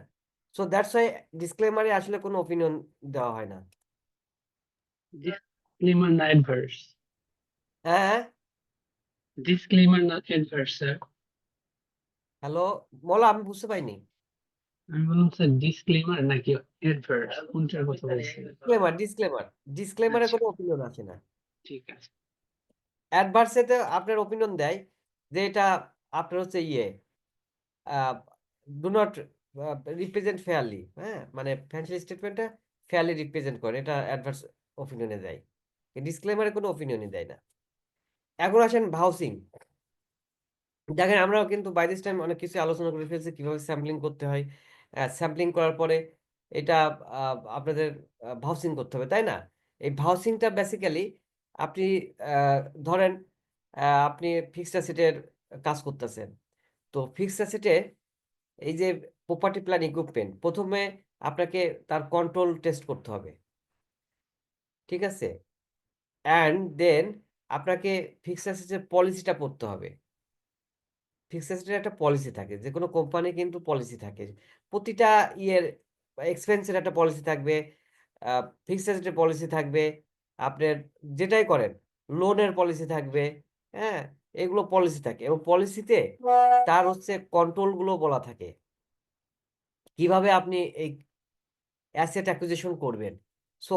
সো দ্যাটস ওয়াই ডিসক্লেমারে আসলে কোনো ওপিনিয়ন দেওয়া হয় না। ডিসক্লেমার না অ্যাডভার্স? হ্যাঁ হ্যাঁ, ডিসক্লেমার না অ্যাডভার্স স্যার? হ্যালো, বলো, আমি বুঝতে পাইনি। আমি বললাম স্যার ডিসক্লেমার নাকি অ্যাডভার্স, কোনটার কথা বলছেন? ডিসক্লেমার, ডিসক্লেমার, ডিসক্লেমারে আচ্ছা, কোনো ওপিনিয়ন আসে না। ঠিক আছে। অ্যাডভার্সেতে আপনার ওপিনিয়ন দেয় যে এটা আপনার হচ্ছে ডু নট রিপ্রেজেন্ট ফেয়ারলি, হ্যাঁ, মানে ফিনান্সিয়াল স্টেটমেন্টটা ফেয়ারলি রিপ্রেজেন্ট করে, এটা অ্যাডভার্স ওপিনিয়নে দেয়। ডিসক্লেমারে কোনো ওপিনিয়নই দেয় না। এখন আসেন ভাউসিং। দেখেন আমরাও কিন্তু বাই দিস টাইম অনেক কিছু আলোচনা করে ফেলছি কিভাবে স্যাম্পলিং করতে হয়। স্যাম্পলিং করার পরে এটা আপনাদের ভাউসিং করতে হবে, তাই না? এই ভাউসিংটা বেসিক্যালি আপনি আহ, ধরেন আপনি ফিক্সড অ্যাসেটের কাজ করতেছেন। তো ফিক্সড অ্যাসেটে এই যে প্রপার্টি প্ল্যান ইকুইপমেন্ট, প্রথমে আপনাকে তার কন্ট্রোল টেস্ট করতে হবে, ঠিক আছে? অ্যান্ড দেন আপনাকে ফিক্সড অ্যাসেটের পলিসিটা পড়তে হবে। ফিক্সড অ্যাসেটের একটা পলিসি থাকে, যে কোনো কোম্পানি কিন্তু পলিসি থাকে, প্রতিটা ইয়ের এক্সপেন্সের একটা পলিসি থাকবে, ফিক্সড অ্যাসেটের পলিসি থাকবে, আপনার যেটাই করেন লোনের পলিসি থাকবে, হ্যাঁ, এগুলো পলিসি থাকে এবং পলিসিতে তার হচ্ছে কন্ট্রোলগুলো বলা থাকে কিভাবে আপনি এই অ্যাসেট অ্যাকুইজিশন করবেন। সো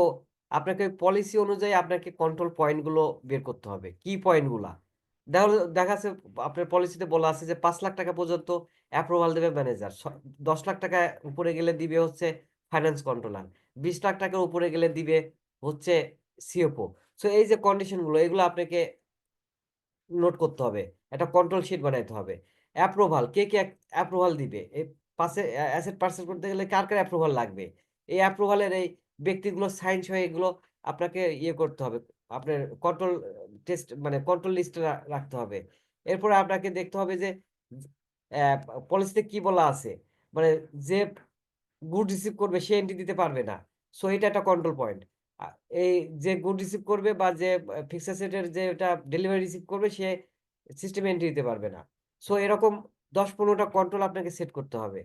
আপনাকে পলিসি অনুযায়ী আপনাকে কন্ট্রোল পয়েন্টগুলো বের করতে হবে। কি পয়েন্টগুলা? দেখা দেখা যাচ্ছে আপনার পলিসিতে বলা আছে যে 5 লাখ টাকা পর্যন্ত অ্যাপ্রুভাল দেবে ম্যানেজার, 10 লাখ টাকা উপরে গেলে দিবে হচ্ছে ফাইন্যান্স কন্ট্রোলার, 20 লাখ টাকার উপরে গেলে দিবে হচ্ছে সিওপো। সো এই যে কন্ডিশনগুলো, এগুলো আপনাকে নোট করতে হবে, একটা কন্ট্রোল শিট বানাইতে হবে। অ্যাপ্রুভাল, কে কে অ্যাপ্রুভাল দিবে, এই পাশে অ্যাসেট পার্সেল করতে গেলে কার কার অ্যাপ্রুভাল লাগবে, এই অ্যাপ্রুভালের এই ব্যক্তিগুলো সাইন সহ এগুলো আপনাকে ইয়ে করতে হবে, আপনার কন্ট্রোল টেস্ট মানে কন্ট্রোল লিস্টে রাখতে হবে। এরপরে আপনাকে দেখতে হবে যে পলিসিতে কি বলা আছে, মানে যে গুড রিসিভ করবে সে এন্ট্রি দিতে পারবে না। সো এটা একটা কন্ট্রোল পয়েন্ট। এই যে গুড রিসিভ করবে বা যে ফিক্সড অ্যাসেটের যে এটা ডেলিভারি রিসিভ করবে সে সিস্টেমে এন্ট্রি দিতে পারবে না। সো এরকম 10-15টা কন্ট্রোল আপনাকে সেট করতে হবে।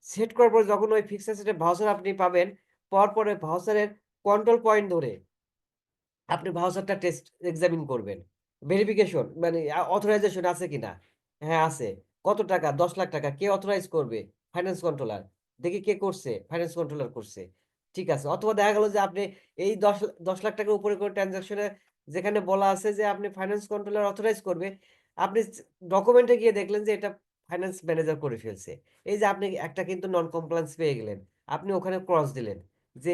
সেট করার পর যখন ওই ফিক্সড অ্যাসেটের ভাউচার আপনি পাবেন, পাওয়ার পরে ভাউচারের কন্ট্রোল পয়েন্ট ধরে আপনি ভাউচারটা টেস্ট এক্সামিন করবেন, ভেরিফিকেশন মানে অথরাইজেশন আছে কিনা। হ্যাঁ আছে। কত টাকা? 10 লাখ টাকা। কে অথরাইজ করবে? Finance controller. দেখি কে করছে? ফাইন্যান্স কন্ট্রোলার করছে। ঠিক আছে। অথবা দেখা গেল যে আপনি এই 10 লাখ টাকার উপরে করে ট্রানজাকশনে যেখানে বলা আছে যে আপনি ফাইন্যান্স কন্ট্রোলার অথরাইজ করবে, আপনি ডকুমেন্টে গিয়ে দেখলেন যে এটা ফাইন্যান্স ম্যানেজার করে ফেলছে। এই যে আপনি একটা কিন্তু নন কমপ্লায়েন্স পেয়ে গেলেন, আপনি ওখানে ক্রস দিলেন যে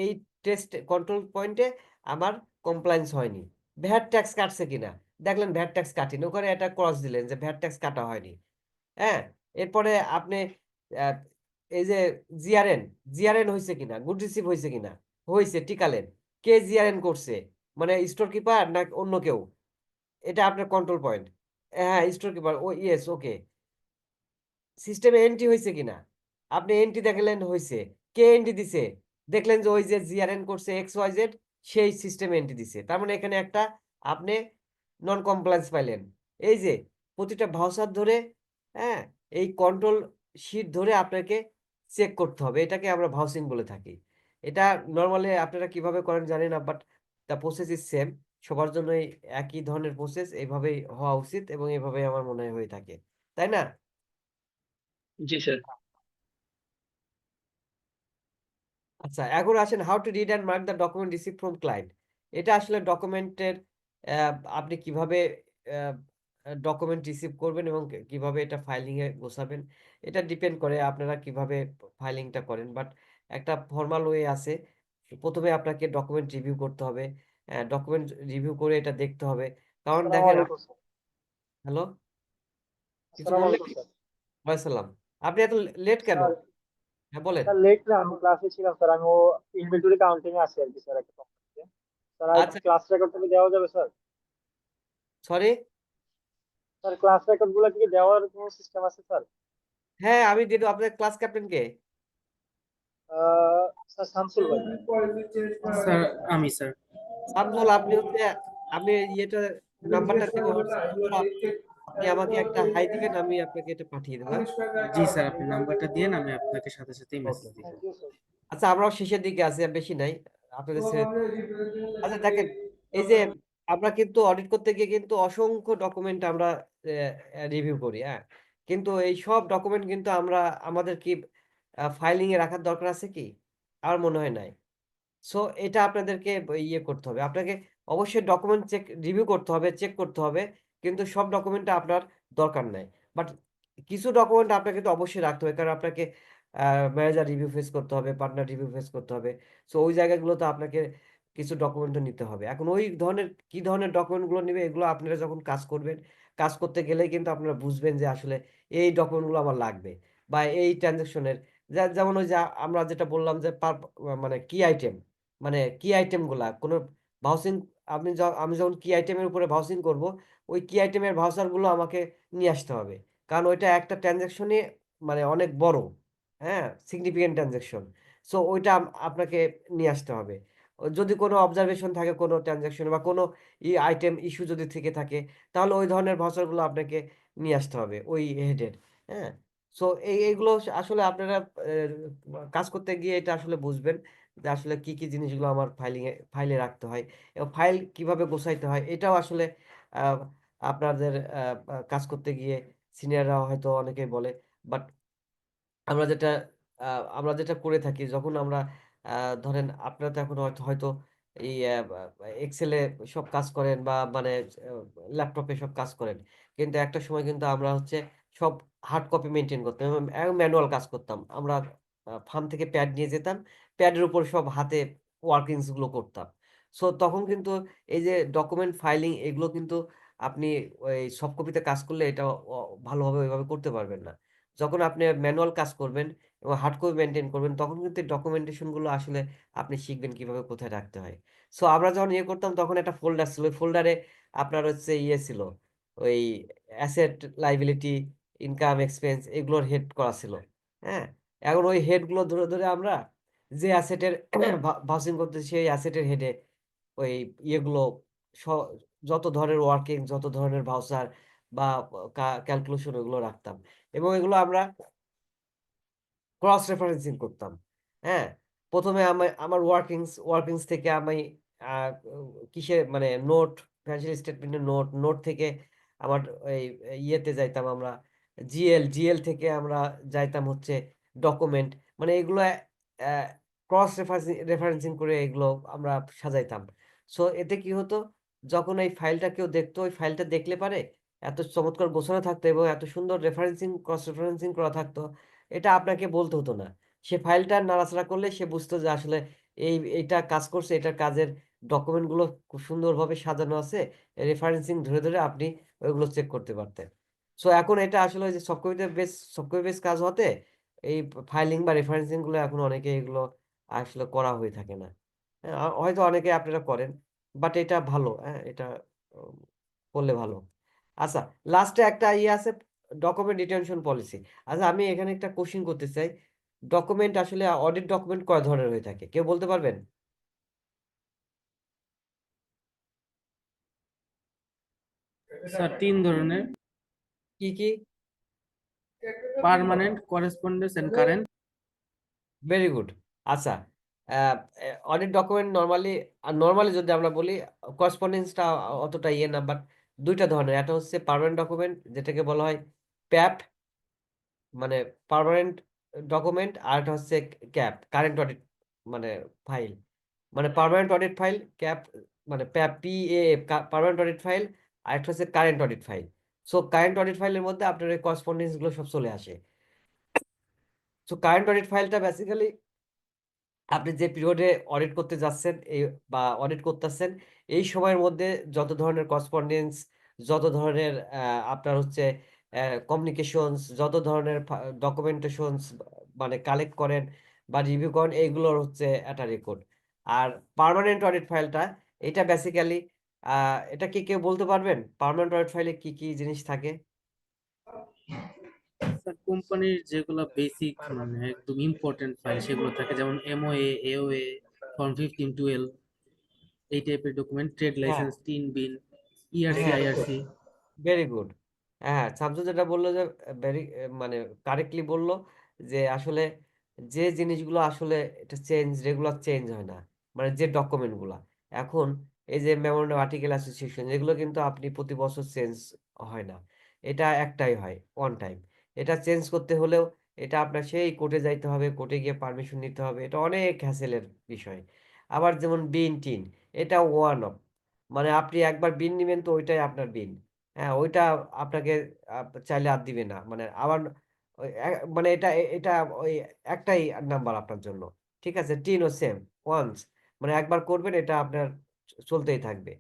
এই টেস্ট কন্ট্রোল পয়েন্টে আমার কমপ্লায়েন্স হয়নি। ভ্যাট ট্যাক্স কাটছে কিনা দেখলেন, ভ্যাট ট্যাক্স কাটিনি, ওখানে এটা ক্রস দিলেন যে ভ্যাট ট্যাক্স কাটা হয়নি। হ্যাঁ, এরপরে আপনি আহ, এই যে জিআরএন জিআরএন হয়েছে কিনা, গুড রিসিভ হয়েছে কিনা, হয়েছে টিকালেন, কে জিআরএন করছে, মানে স্টোর কিপার না অন্য কেউ, এটা আপনার কন্ট্রোল পয়েন্ট। হ্যাঁ, স্টোর কিপার, ও ইয়েস, ওকে। সিস্টেমে এন্ট্রি হয়েছে কিনা, আপনি এন্ট্রি দেখলেন হয়েছে, কে এন্ট্রি দিছে, দেখলেন যে ওই যে জিআরএন করছে এক্স ওয়াই জেড, সেই সিস্টেমে এন্ট্রি দিছে, তার মানে এখানে একটা আপনি নন কমপ্লায়েন্স পাইলেন। এই যে প্রতিটা ভাউচার ধরে, হ্যাঁ, এই কন্ট্রোল শিট ধরে আপনাকে চেক করতে হবে, এটাকে আমরা ভাউসিং বলে থাকি। এটা নর্মালি আপনারা কিভাবে করেন জানি না, but the process is same, সবার জন্যই একই ধরনের প্রসেস, এইভাবেই হওয়া উচিত এবং এভাবেই আমার মনে হয় হয়ে থাকে, তাই না? জি স্যার। আচ্ছা, এখন আসেন how to read and mark the document receive from client. এটা আসলে ডকুমেন্টের আপনি কিভাবে ডকুমেন্ট রিসিভ করবেন এবং কিভাবে এটা ফাইলিং এ গোছাবেন, এটা ডিপেন্ড করে আপনারা কিভাবে ফাইলিংটা করেন, বাট একটা ফর্মাল ওয়ে আছে। প্রথমে আপনাকে ডকুমেন্ট রিভিউ করতে হবে, ডকুমেন্ট রিভিউ করে এটা দেখতে হবে, কারণ আসসালামু দেখেন, আলাইকুম স্যার। হ্যালো, কিছু আসসালামু বললেন? আলাইকুম স্যার। ওয়ালাইকুম। আপনি এত লেট কেন? স্যার হ্যাঁ, বলেন। স্যার লেট না, আমি ক্লাসে ছিলাম স্যার। আমি ইনভেন্টরি কাউন্টিং এ আছি আর কি স্যার, একটা কোম্পানিতে। স্যার আর আচ্ছা, ক্লাস রেকর্ড থেকে দেওয়া যাবে sir? Sorry. Sir class record গুলো কি দেওয়ার কোনো সিস্টেম আছে স্যার? হ্যাঁ, আমি দিয়ে দেবো। আপনার ক্লাস ক্যাপ্টেন কে? স্যার শামসুল ভাই। স্যার আমি স্যার। শামসুল, আপনি হচ্ছে, আপনি ইয়েটা নাম্বারটা দিব, হোয়াটসঅ্যাপ নাম্বার, আপনি আমাকে একটা হাই দিবেন, আমি আপনাকে এটা পাঠিয়ে দেবো, হ্যাঁ? জি স্যার, আপনি নাম্বারটা দিয়েন, আমি আপনাকে সাথে সাথেই ওকে। মেসেজ দিব। Thank you sir. আচ্ছা, আমরাও শেষের দিকে আছি, আর বেশি নাই, আপনাদের আচ্ছা দেখেন, এই যে আমরা কিন্তু অডিট করতে গিয়ে কিন্তু অসংখ্য ডকুমেন্ট আমরা রিভিউ করি, হ্যাঁ, কিন্তু এই সব ডকুমেন্ট কিন্তু আমরা আমাদের কি ফাইলিং এ রাখার দরকার আছে কি? আমার মনে হয় নাই। সো এটা আপনাদেরকে ইয়ে করতে হবে। আপনাকে অবশ্যই ডকুমেন্ট রিভিউ করতে হবে, চেক করতে হবে। কিন্তু সব ডকুমেন্ট আপনার দরকার নাই। বাট কিছু ডকুমেন্ট আপনাকে কিন্তু অবশ্যই রাখতে হবে। কারণ আপনাকে ম্যানেজার রিভিউ ফেস করতে হবে, পার্টনার রিভিউ ফেস করতে হবে। সো ওই জায়গাগুলোতে আপনাকে কিছু ডকুমেন্টও নিতে হবে। এখন ওই ধরনের কি ধরনের ডকুমেন্টগুলো নিবে, এগুলো আপনারা যখন কাজ করবেন, কাজ করতে গেলেই কিন্তু আপনারা বুঝবেন যে আসলে এই ডকুমেন্টগুলো আমার লাগবে। বা এই ট্রান্সেকশনের যেমন ওই যে আমরা যেটা বললাম যে মানে কি আইটেম, মানে কি আইটেম গুলা কোনো ভাউসিং, আমি যখন কি আইটেমের উপরে ভাউসিং করব, ওই কি আইটেমের ভাউচার গুলো আমাকে নিয়ে আসতে হবে, কারণ ওইটা একটা ট্রানজাকশনে মানে অনেক বড়, হ্যাঁ, সিগনিফিকেন্ট ট্রানজাকশন। সো ওইটা আপনাকে নিয়ে আসতে হবে। যদি কোনো অবজারভেশন থাকে কোনো ট্রানজাকশনে বা কোনো আইটেম ইস্যু যদি থেকে থাকে, তাহলে ওই ধরনের ভাউচার গুলো আপনাকে নিয়ে আসতে হবে ওই হেডের, হ্যাঁ। সো এইগুলো আসলে আপনারা কাজ করতে গিয়ে এটা আসলে বুঝবেন যে আসলে কি কি জিনিসগুলো আমার ফাইলে রাখতে হয় এবং ফাইল কিভাবে গোছাইতে হয়, এটাও আসলে আহ, আপনাদের কাজ করতে গিয়ে সিনিয়ররা হয়তো অনেকেই বলে, বাট আমরা যেটা করে থাকি যখন আমরা ধরেন আপনারা তো এখন হয়তো হয়তো এই এক্সেলে সব কাজ করেন বা মানে ল্যাপটপে সব কাজ করেন, কিন্তু একটা সময় কিন্তু আমরা হচ্ছে সব হার্ড কপি মেনটেন করতাম এবং ম্যানুয়াল কাজ করতাম আমরা। ফার্ম থেকে প্যাড নিয়ে যেতাম, প্যাডের উপর সব হাতে ওয়ার্কিংস গুলো করতাম। সো তখন কিন্তু এই যে ডকুমেন্ট ফাইলিং এগুলো কিন্তু আপনি ওই সফট কপিতে কাজ করলে এটা ভালোভাবে ওইভাবে করতে পারবেন না। যখন আপনি ম্যানুয়াল কাজ করবেন এবং হার্ড কপি মেনটেন করবেন, তখন কিন্তু ডকুমেন্টেশন গুলো আসলে আপনি শিখবেন কিভাবে কোথায় রাখতে হয়। সো আমরা যখন ইয়ে করতাম তখন একটা ফোল্ডার ছিল, ওই ফোল্ডারে আপনার হচ্ছে ইয়ে ছিল, ওই অ্যাসেট, লাইবিলিটি, ইনকাম, এক্সপেন্স এগুলোর হেড করা ছিল, হ্যাঁ। এখন ওই হেড গুলো ধরে ধরে আমরা যে অ্যাসেটের ভাউসিং করতেছি সেই অ্যাসেটের হেডে ওই ইয়েগুলো স- যত ধরনের ওয়ার্কিং, যত ধরনের ভাউচার বা ক্যালকুলেশন ওগুলো রাখতাম এবং এগুলো আমরা ক্রস রেফারেন্সিং করতাম, হ্যাঁ। প্রথমে আমি আমার ওয়ার্কিংস থেকে আমি আহ, কিসে মানে নোট, ফিনান্সিয়াল স্টেটমেন্টের নোট, নোট থেকে আমার এই ইয়েতে যাইতাম আমরা জিএল থেকে আমরা যাইতাম হচ্ছে ডকুমেন্ট, মানে এগুলো ক্রস রেফারেন্সিং করে এগুলো আমরা সাজাইতাম। সো এতে কি হতো, যখন এই ফাইলটা কেউ দেখতো, ওই ফাইলটা দেখলে পারে এত চমৎকার গোছানো থাকতো এবং এত সুন্দর রেফারেন্সিং, ক্রস রেফারেন্সিং করা থাকতো, এটা আপনাকে বলতে হতো না। সে ফাইলটা নাড়াচাড়া করলে সে বুঝতো যে আসলে এইটা কাজ করছে, এটার কাজের ডকুমেন্ট গুলো খুব সুন্দরভাবে সাজানো আছে, রেফারেন্সিং ধরে ধরে আপনি ওইগুলো চেক করতে পারতেন। সো এখন এটা আসলে ওই যে সফটওয়্যার বেস কাজ হতে এই ফাইলিং বা রেফারেন্সিং গুলো এখন অনেকে এগুলো আসলে করা হয়ে থাকে না। হয়তো অনেকে আপনারা করেন, বাট এটা ভালো, হ্যাঁ, এটা উম, করলে ভালো। আচ্ছা, লাস্টে একটা ইয়ে আছে, ডকুমেন্ট রিটেনশন পলিসি। আচ্ছা, আমি এখানে একটা কোশ্চিন করতে চাই, ডকুমেন্ট আসলে অডিট ডকুমেন্ট কয় ধরনের হয়ে থাকে, কেউ বলতে পারবেন? স্যার 3 ধরনের: কি কি? Permanent, correspondence and current. Very good. আচ্ছা, অডিট ডকুমেন্ট নর্মালি যদি আমরা বলি, করেসপন্ডেন্সটা অতটা ইয়ে না, বাট দুইটা ধরনের, একটা হচ্ছে পার্মানেন্ট ডকুমেন্ট যেটাকে বলা হয় প্যাপ, মানে পার্মানেন্ট ডকুমেন্ট, আর একটা হচ্ছে ক্যাপ, কারেন্ট অডিট মানে ফাইল, মানে পার্মানেন্ট অডিট ফাইল, ক্যাপ মানে প্যাপ, PAF, পার্মানেন্ট অডিট ফাইল, আর একটা হচ্ছে current audit file. So current audit ফাইলের মধ্যে আপনার এই করেসপন্ডেন্স গুলো সব চলে আসে। সো কারেন্ট অডিট ফাইলটা বেসিক্যালি আপনি যে পিরিয়ডে অডিট করতে যাচ্ছেন বা অডিট করতেছেন, এই সময়ের মধ্যে যত ধরনের করেসপন্ডেন্স, যত ধরনের আপনার হচ্ছে কমিউনিকেশনস, যত ধরনের ডকুমেন্টেশনস মানে কালেক্ট করেন বা রিভিউ করেন, এইগুলোর হচ্ছে একটা রেকর্ড। আর পার্মানেন্ট অডিট ফাইলটা, এটা বেসিক্যালি এটা কি কেউ বলতে পারবেন পার্মানেন্ট অডিট ফাইলে কি কি জিনিস থাকে? স্যার কোম্পানির যেগুলো বেসিক মানে একদম ইম্পর্টেন্ট ফাইল সেগুলো থাকে, যেমন MOA, AOA, ফর্ম 1512, এই টাইপের ডকুমেন্ট, ট্রেড হ্যাঁ, লাইসেন্স, টিন বিন, ERC, হ্যাঁ, IRC। Very good. হ্যাঁ, শামসু যেটা বললো যে ভেরি মানে কারেক্টলি বললো, যে আসলে যে জিনিসগুলো আসলে এটা রেগুলার চেঞ্জ হয় না, মানে যে ডকুমেন্ট গুলা এখন, এই যে মেমোরেন্ডাম আর্টিকেল অ্যাসোসিয়েশন, এগুলো কিন্তু আপনি প্রতি বছর চেঞ্জ হয় না, এটা একটাই হয় ওয়ান টাইম। এটা চেঞ্জ করতে হলেও এটা আপনার সেই কোর্টে যাইতে হবে, কোর্টে গিয়ে পারমিশন নিতে হবে, এটা অনেক হ্যাসেলের বিষয়। আবার যেমন বিন টিন, এটা ওয়ান অফ, মানে আপনি একবার বিন নিবেন তো ওইটাই আপনার বিন। হ্যাঁ, ওইটা আপনাকে চাইলে আর দিবে না, মানে আবার মানে এটা ওই একটাই নাম্বার আপনার জন্য। ঠিক আছে, টিনও সেম, ওয়ান্স, মানে একবার করবেন, এটা আপনার চলতেই থাকবে।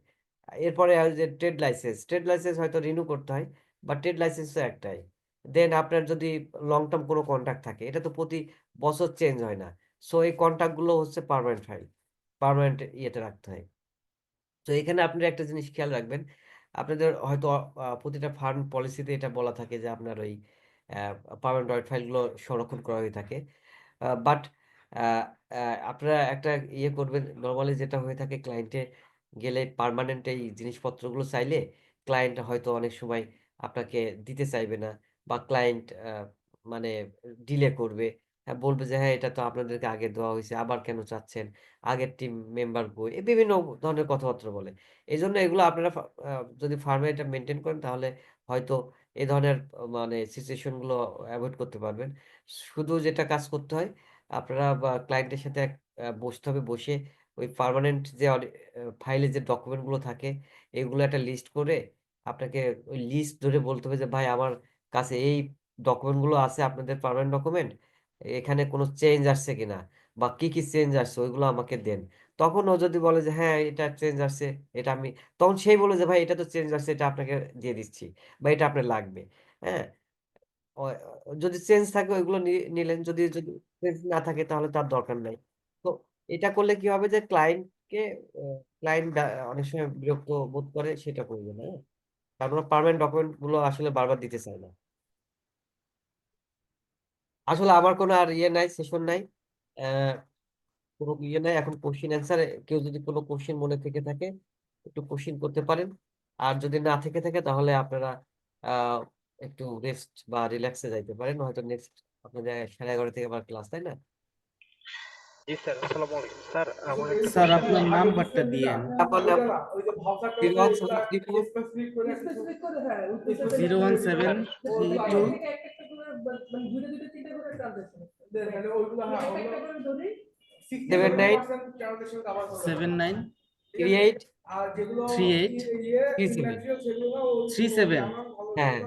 এরপরে আর যে ট্রেড লাইসেন্স হয়তো রিনিউ করতে হয়, বা ট্রেড লাইসেন্সও একটাই। দেন আপনার যদি লং টার্ম কোনো কন্ট্রাক্ট থাকে, এটা তো প্রতি বছর চেঞ্জ হয় না। সো এই কন্ট্রাক্ট গুলো হচ্ছে পার্মানেন্ট ফাইল, পার্মানেন্ট ইয়েতে রাখতে হয়। তো এখানে আপনারা একটা জিনিস খেয়াল রাখবেন, আপনাদের হয়তো প্রতিটা ফান্ড পলিসিতে এটা বলা থাকে যে আপনার ওই পার্মানেন্ট ওয়াইড ফাইলগুলো সংরক্ষণ করা হয়ে থাকে, বাট আপনারা একটা ইয়ে করবেন, নর্মালি যেটা হয়ে থাকে, ক্লায়েন্টে গেলে পার্মানেন্ট এই জিনিসপত্রগুলো চাইলে ক্লায়েন্ট হয়তো অনেক সময় আপনাকে দিতে চাইবে না, বা ক্লায়েন্ট মানে ডিলে করবে, হ্যাঁ, বলবে যে হ্যাঁ এটা তো আপনাদেরকে আগে দেওয়া হয়েছে, আবার কেন চাচ্ছেন, আগের টিম মেম্বার কই, এই বিভিন্ন ধরনের কথাবার্তা বলে। এই জন্য এগুলো আপনারা যদি ফার্মে এটা মেনটেন করেন, তাহলে হয়তো এই ধরনের মানে সিচুয়েশন গুলো অ্যাভয়েড করতে পারবেন। শুধু যেটা কাজ করতে হয়, আপনারা ক্লায়েন্টের সাথে বসতে হবে, বসে ওই পার্মানেন্ট যে ফাইলে যে ডকুমেন্ট গুলো থাকে, এগুলো একটা লিস্ট করে আপনাকে ওই লিস্ট ধরে বলতে হবে যে ভাই আমার কাছে এই ডকুমেন্ট গুলো আছে, আপনাদের পার্মানেন্ট ডকুমেন্ট, এখানে কোনো চেঞ্জ আসছে কিনা, বা কি কি চেঞ্জ আসছে ওইগুলো আমাকে দেন। তখন ও যদি বলে যে হ্যাঁ এটা চেঞ্জ আসছে, এটা আমি, তখন সেই বলে যে ভাই এটা তো চেঞ্জ আসছে, এটা আপনাকে দিয়ে দিচ্ছি, বা এটা আপনার লাগবে। হ্যাঁ, যদি চেঞ্জ থাকে ওইগুলো নিলেন, যদি যদি চেঞ্জ না থাকে তাহলে তার দরকার নাই। তো এটা করলে কি হবে যে ক্লায়েন্টকে, ক্লায়েন্ট অনেক সময় বিরক্ত বোধ করে, সেটা করবে না, হ্যাঁ? তারপর পার্মানেন্ট ডকুমেন্ট গুলো আসলে বারবার দিতে চায় না। আসলে আমার কোনো আর ইয়ে নাই, সেশন নাই, আহ কোনো ইয়ে নাই এখন, কোশ্চিন অ্যান্সার, কেউ যদি কোনো কোশ্চিন মনে থেকে থাকে একটু কোশ্চিন করতে পারেন, আর যদি না থেকে থাকে তাহলে আপনারা আহ একটু রেস্ট বা রিল্যাক্সে যাইতে পারেন, হয়তো নেক্সট আপনাদের 11:30 থেকে আবার ক্লাস, তাই না? জি স্যার, আসসালামু আলাইকুম স্যার। আমার একটা স্যার কোশ্চেন আপনার ছিল। নাম্বারটা দিয়েন। আমার নাম 01734 স্যার 01732 79 79 38 38 37। 37। হ্যাঁ,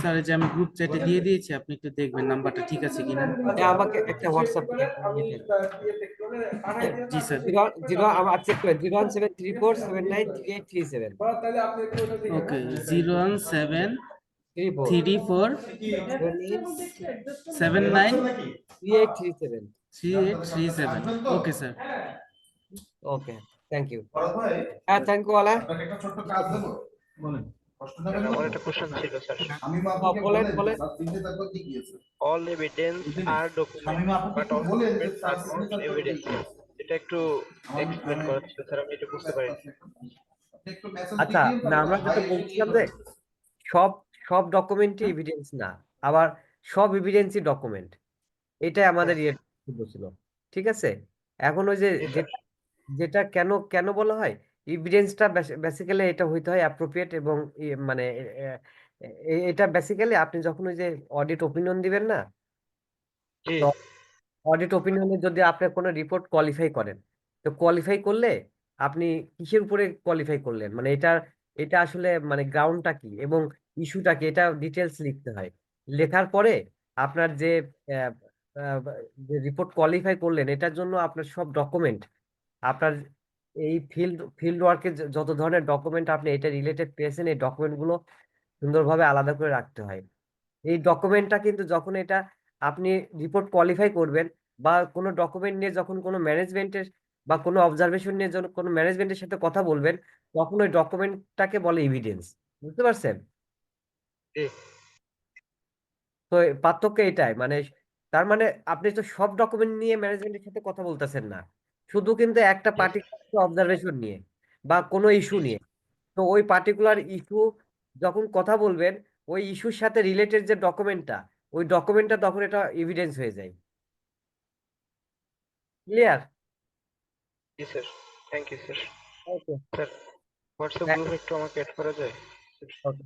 স্যার এই যে আমি গ্রুপ চ্যাটে দিয়ে দিয়েছি, আপনি একটু দেখবেন নাম্বারটা ঠিক আছে কিনা। আমাকে একটা হোয়াটসঅ্যাপ ইয়ে দেন। জি স্যার। জিরো আমার চেক করেন, 01734793837। Okay, 01734 34 79 79 3837। 3837 okay sir okay, thank you. হ্যাঁ, থ্যাংক ইউ আলা। স্যার আমার একটা কোশ্চেন ছিল স্যার। বলেন বলেন। All evidence are document but all documents are not evidence. এটা একটু এক্সপ্লেন করার ছিল স্যার, আমি এটা বুঝতে পারিনি। আচ্ছা, না আমরা যেটা বলছিলাম যে সব সব ডকুমেন্টই এভিডেন্স না, আবার সব এভিডেন্সই ডকুমেন্ট, এটাই আমাদের ইয়ে ছিল। ঠিক আছে, এখন ওই যে জি স্যার। যেটা যেটা কেন কেন বলা হয় এভিডেন্সটা, বেসিক্যালি এটা হইতে হয় অ্যাপ্রোপ্রিয়েট এবং মানে এটা বেসিক্যালি আপনি যখন ওই যে অডিট ওপিনিয়ন দিবেন না, জি তো অডিট ওপিনিয়নে যদি আপনি কোনো রিপোর্ট কোয়ালিফাই করেন, তো কোয়ালিফাই করলে আপনি কিসের উপরে কোয়ালিফাই করলেন, মানে এটা এটা আসলে মানে গ্রাউন্ডটা কি এবং ইস্যুটা কি, এটা ডিটেলস লিখতে হয়। লেখার পরে আপনার যে আহ, আহ, যে রিপোর্ট কোয়ালিফাই করলেন এটার জন্য আপনার সব ডকুমেন্ট, আপনার এই ফিল্ড ওয়ার্কে যত ধরনের ডকুমেন্ট আপনি এটা রিলেটেড পেয়েছেন, এই ডকুমেন্টগুলো সুন্দরভাবে আলাদা করে রাখতে হয়। এই ডকুমেন্টটা কিন্তু যখন এটা আপনি রিপোর্ট কোয়ালিফাই করবেন বা কোনো ডকুমেন্ট নিয়ে যখন কোনো ম্যানেজমেন্টের বা কোনো অবজারভেশন নিয়ে যখন কোনো ম্যানেজমেন্টের সাথে কথা বলবেন, তখন ওই ডকুমেন্টটাকে বলে এভিডেন্স। বুঝতে পারছেন? জি তো পার্থক্য এটাই, মানে তার মানে আপনি তো সব ডকুমেন্ট নিয়ে ম্যানেজমেন্টের সাথে কথা বলতেছেন না, শুধু কিন্তু একটা জি পার্টিকুলার অবজারভেশন নিয়ে বা কোনো ইস্যু নিয়ে। তো ওই পার্টিকুলার ইস্যু যখন কথা বলবেন, ওই ইস্যুর সাথে রিলেটেড যে ডকুমেন্টটা, ওই ডকুমেন্টটা তখন এটা এভিডেন্স হয়ে যায়। ক্লিয়ার? জি sir, thank you sir. Okay, sir WhatsApp গ্রুপে একটু আমাকে অ্যাড করা যায়? ওকে।